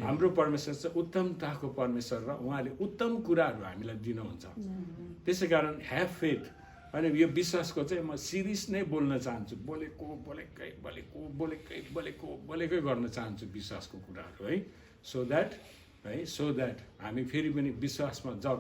हाम्रो परमेश्वर चाहिँ उत्तमताको परमेश्वर र उहाँले उत्तम कुराहरू हामीलाई दिनुहुन्छ। त्यसै कारण ह्याभ फेथ। अनि यो विश्वासको चाहिँ म सिरियस नै बोल्न चाहन्छु। बोलेकै गर्न चाहन्छु विश्वासको कुराहरू है। सो द्याट हामी फेरि पनि विश्वासमा जब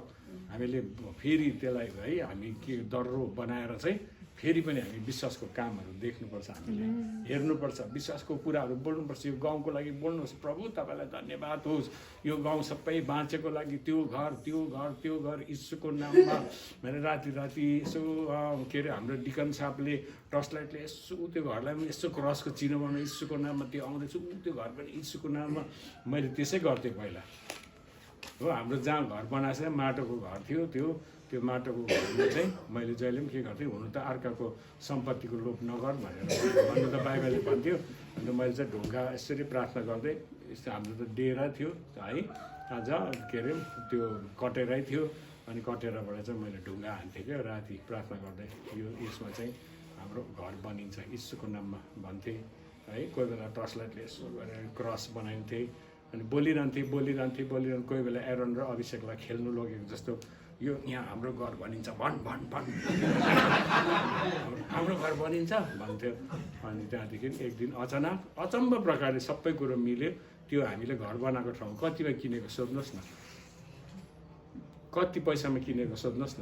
हामीले फेरि त्यसलाई है हामी के दर्रो बनाएर चाहिँ फेरि पनि हामी विश्वासको कामहरू देख्नुपर्छ, हामीले हेर्नुपर्छ, विश्वासको कुराहरू बोल्नुपर्छ। यो गाउँको लागि बोल्नुहोस्, प्रभु तपाईँलाई धन्यवाद होस्, यो गाउँ सबै बाँचेको लागि त्यो घर यीशुको नाममा। मैले राति यसो के अरे हाम्रो डिकन साहबले टर्चलाइटले यसो त्यो घरलाई पनि यसो क्रसको चिनो बनाउनु, यीशुको नाममा त्यो आउँदैछु, त्यो घर पनि यीशुको नाममा। मैले त्यसै गर्थेँ पहिला हो। हाम्रो जहाँ घर बनाएको छ माटोको घर थियो, त्यो माटोको घरमा चाहिँ मैले जहिले पनि के गर्थेँ, हुनु त अर्काको सम्पत्तिको लोभ नगर भनेर भन्नु त बाइबलले भन्थ्यो। अन्त मैले चाहिँ ढुङ्गा यसरी प्रार्थना गर्दै, यस्तो हाम्रो त डेरा थियो है, आज के अरे त्यो कटेरै थियो, अनि कटेराबाट चाहिँ मैले ढुङ्गा हान्थेँ क्या राति प्रार्थना गर्दै, यसमा चाहिँ हाम्रो घर बनिन्छ यीशुको नाममा भन्थेँ है। कोही बेला टर्च लाइटले यसो गरेर क्रस बनाइन्थेँ, अनि बोलिरहन्थेँ कोही बेला एरोन र अभिषेकलाई खेल्नु लगेको जस्तो, यो यहाँ हाम्रो घर बनिन्छ भन हाम्रो घर बनिन्छ भन्थ्यो। अनि त्यहाँदेखि एक दिन अचानक अचम्म प्रकारले सबै कुरो मिल्यो। त्यो हामीले घर बनाएको ठाउँ कतिमा किनेको सोध्नुहोस् न, कति पैसामा किनेको सोध्नुहोस् न।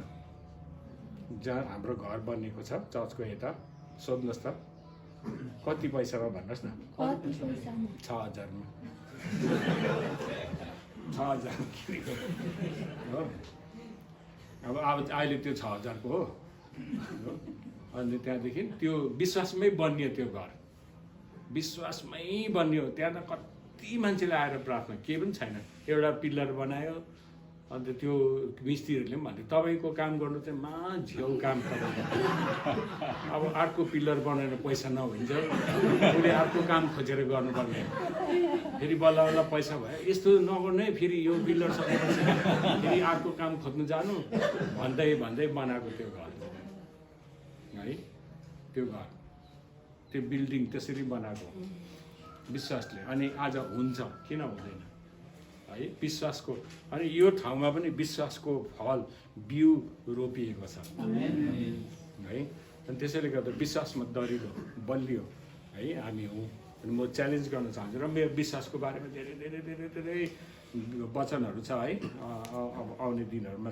जहाँ हाम्रो घर बनिएको छ चर्चको यता सोध्नुहोस् त कति पैसामा भन्नुहोस् न। 6,000मा 6,000 किनेको हो। अब अहिले त्यो 6,000को हो। अनि त्यहाँदेखि त्यो विश्वासमै बनियो, त्यो घर विश्वासमै बनियो। त्यहाँ त कति मान्छेले आएर प्रार्थना, केही पनि छैन, एउटा पिल्लर बनायो। अन्त त्यो मिस्त्रीहरूले पनि भन्थ्यो तपाईँको काम गर्नु चाहिँ झ्याउ काम तपाईँको, अब अर्को पिल्लर बनाएर पैसा नहुन्छ, उसले अर्को काम खोजेर गर्नुपर्ने, फेरि बल्ल बल्ल पैसा भयो, यस्तो नगर्नु है, फेरि यो पिल्लर सकेपछि फेरि अर्को काम खोज्नु जानु भन्दै बनाएको त्यो घर है। त्यो घर, त्यो बिल्डिङ त्यसरी बनाएको विश्वासले। अनि आज हुन्छ, किन हुँदैन है विश्वासको। अनि यो ठाउँमा पनि विश्वासको फल बिउ रोपिएको छ है। अनि त्यसैले गर्दा विश्वासमा दरिलो बलियो है हामी हौँ। अनि म च्यालेन्ज गर्न चाहन्छु, र मेरो विश्वासको बारेमा धेरै धेरै धेरै धेरै वचनहरू छ है। अब आउने दिनहरूमा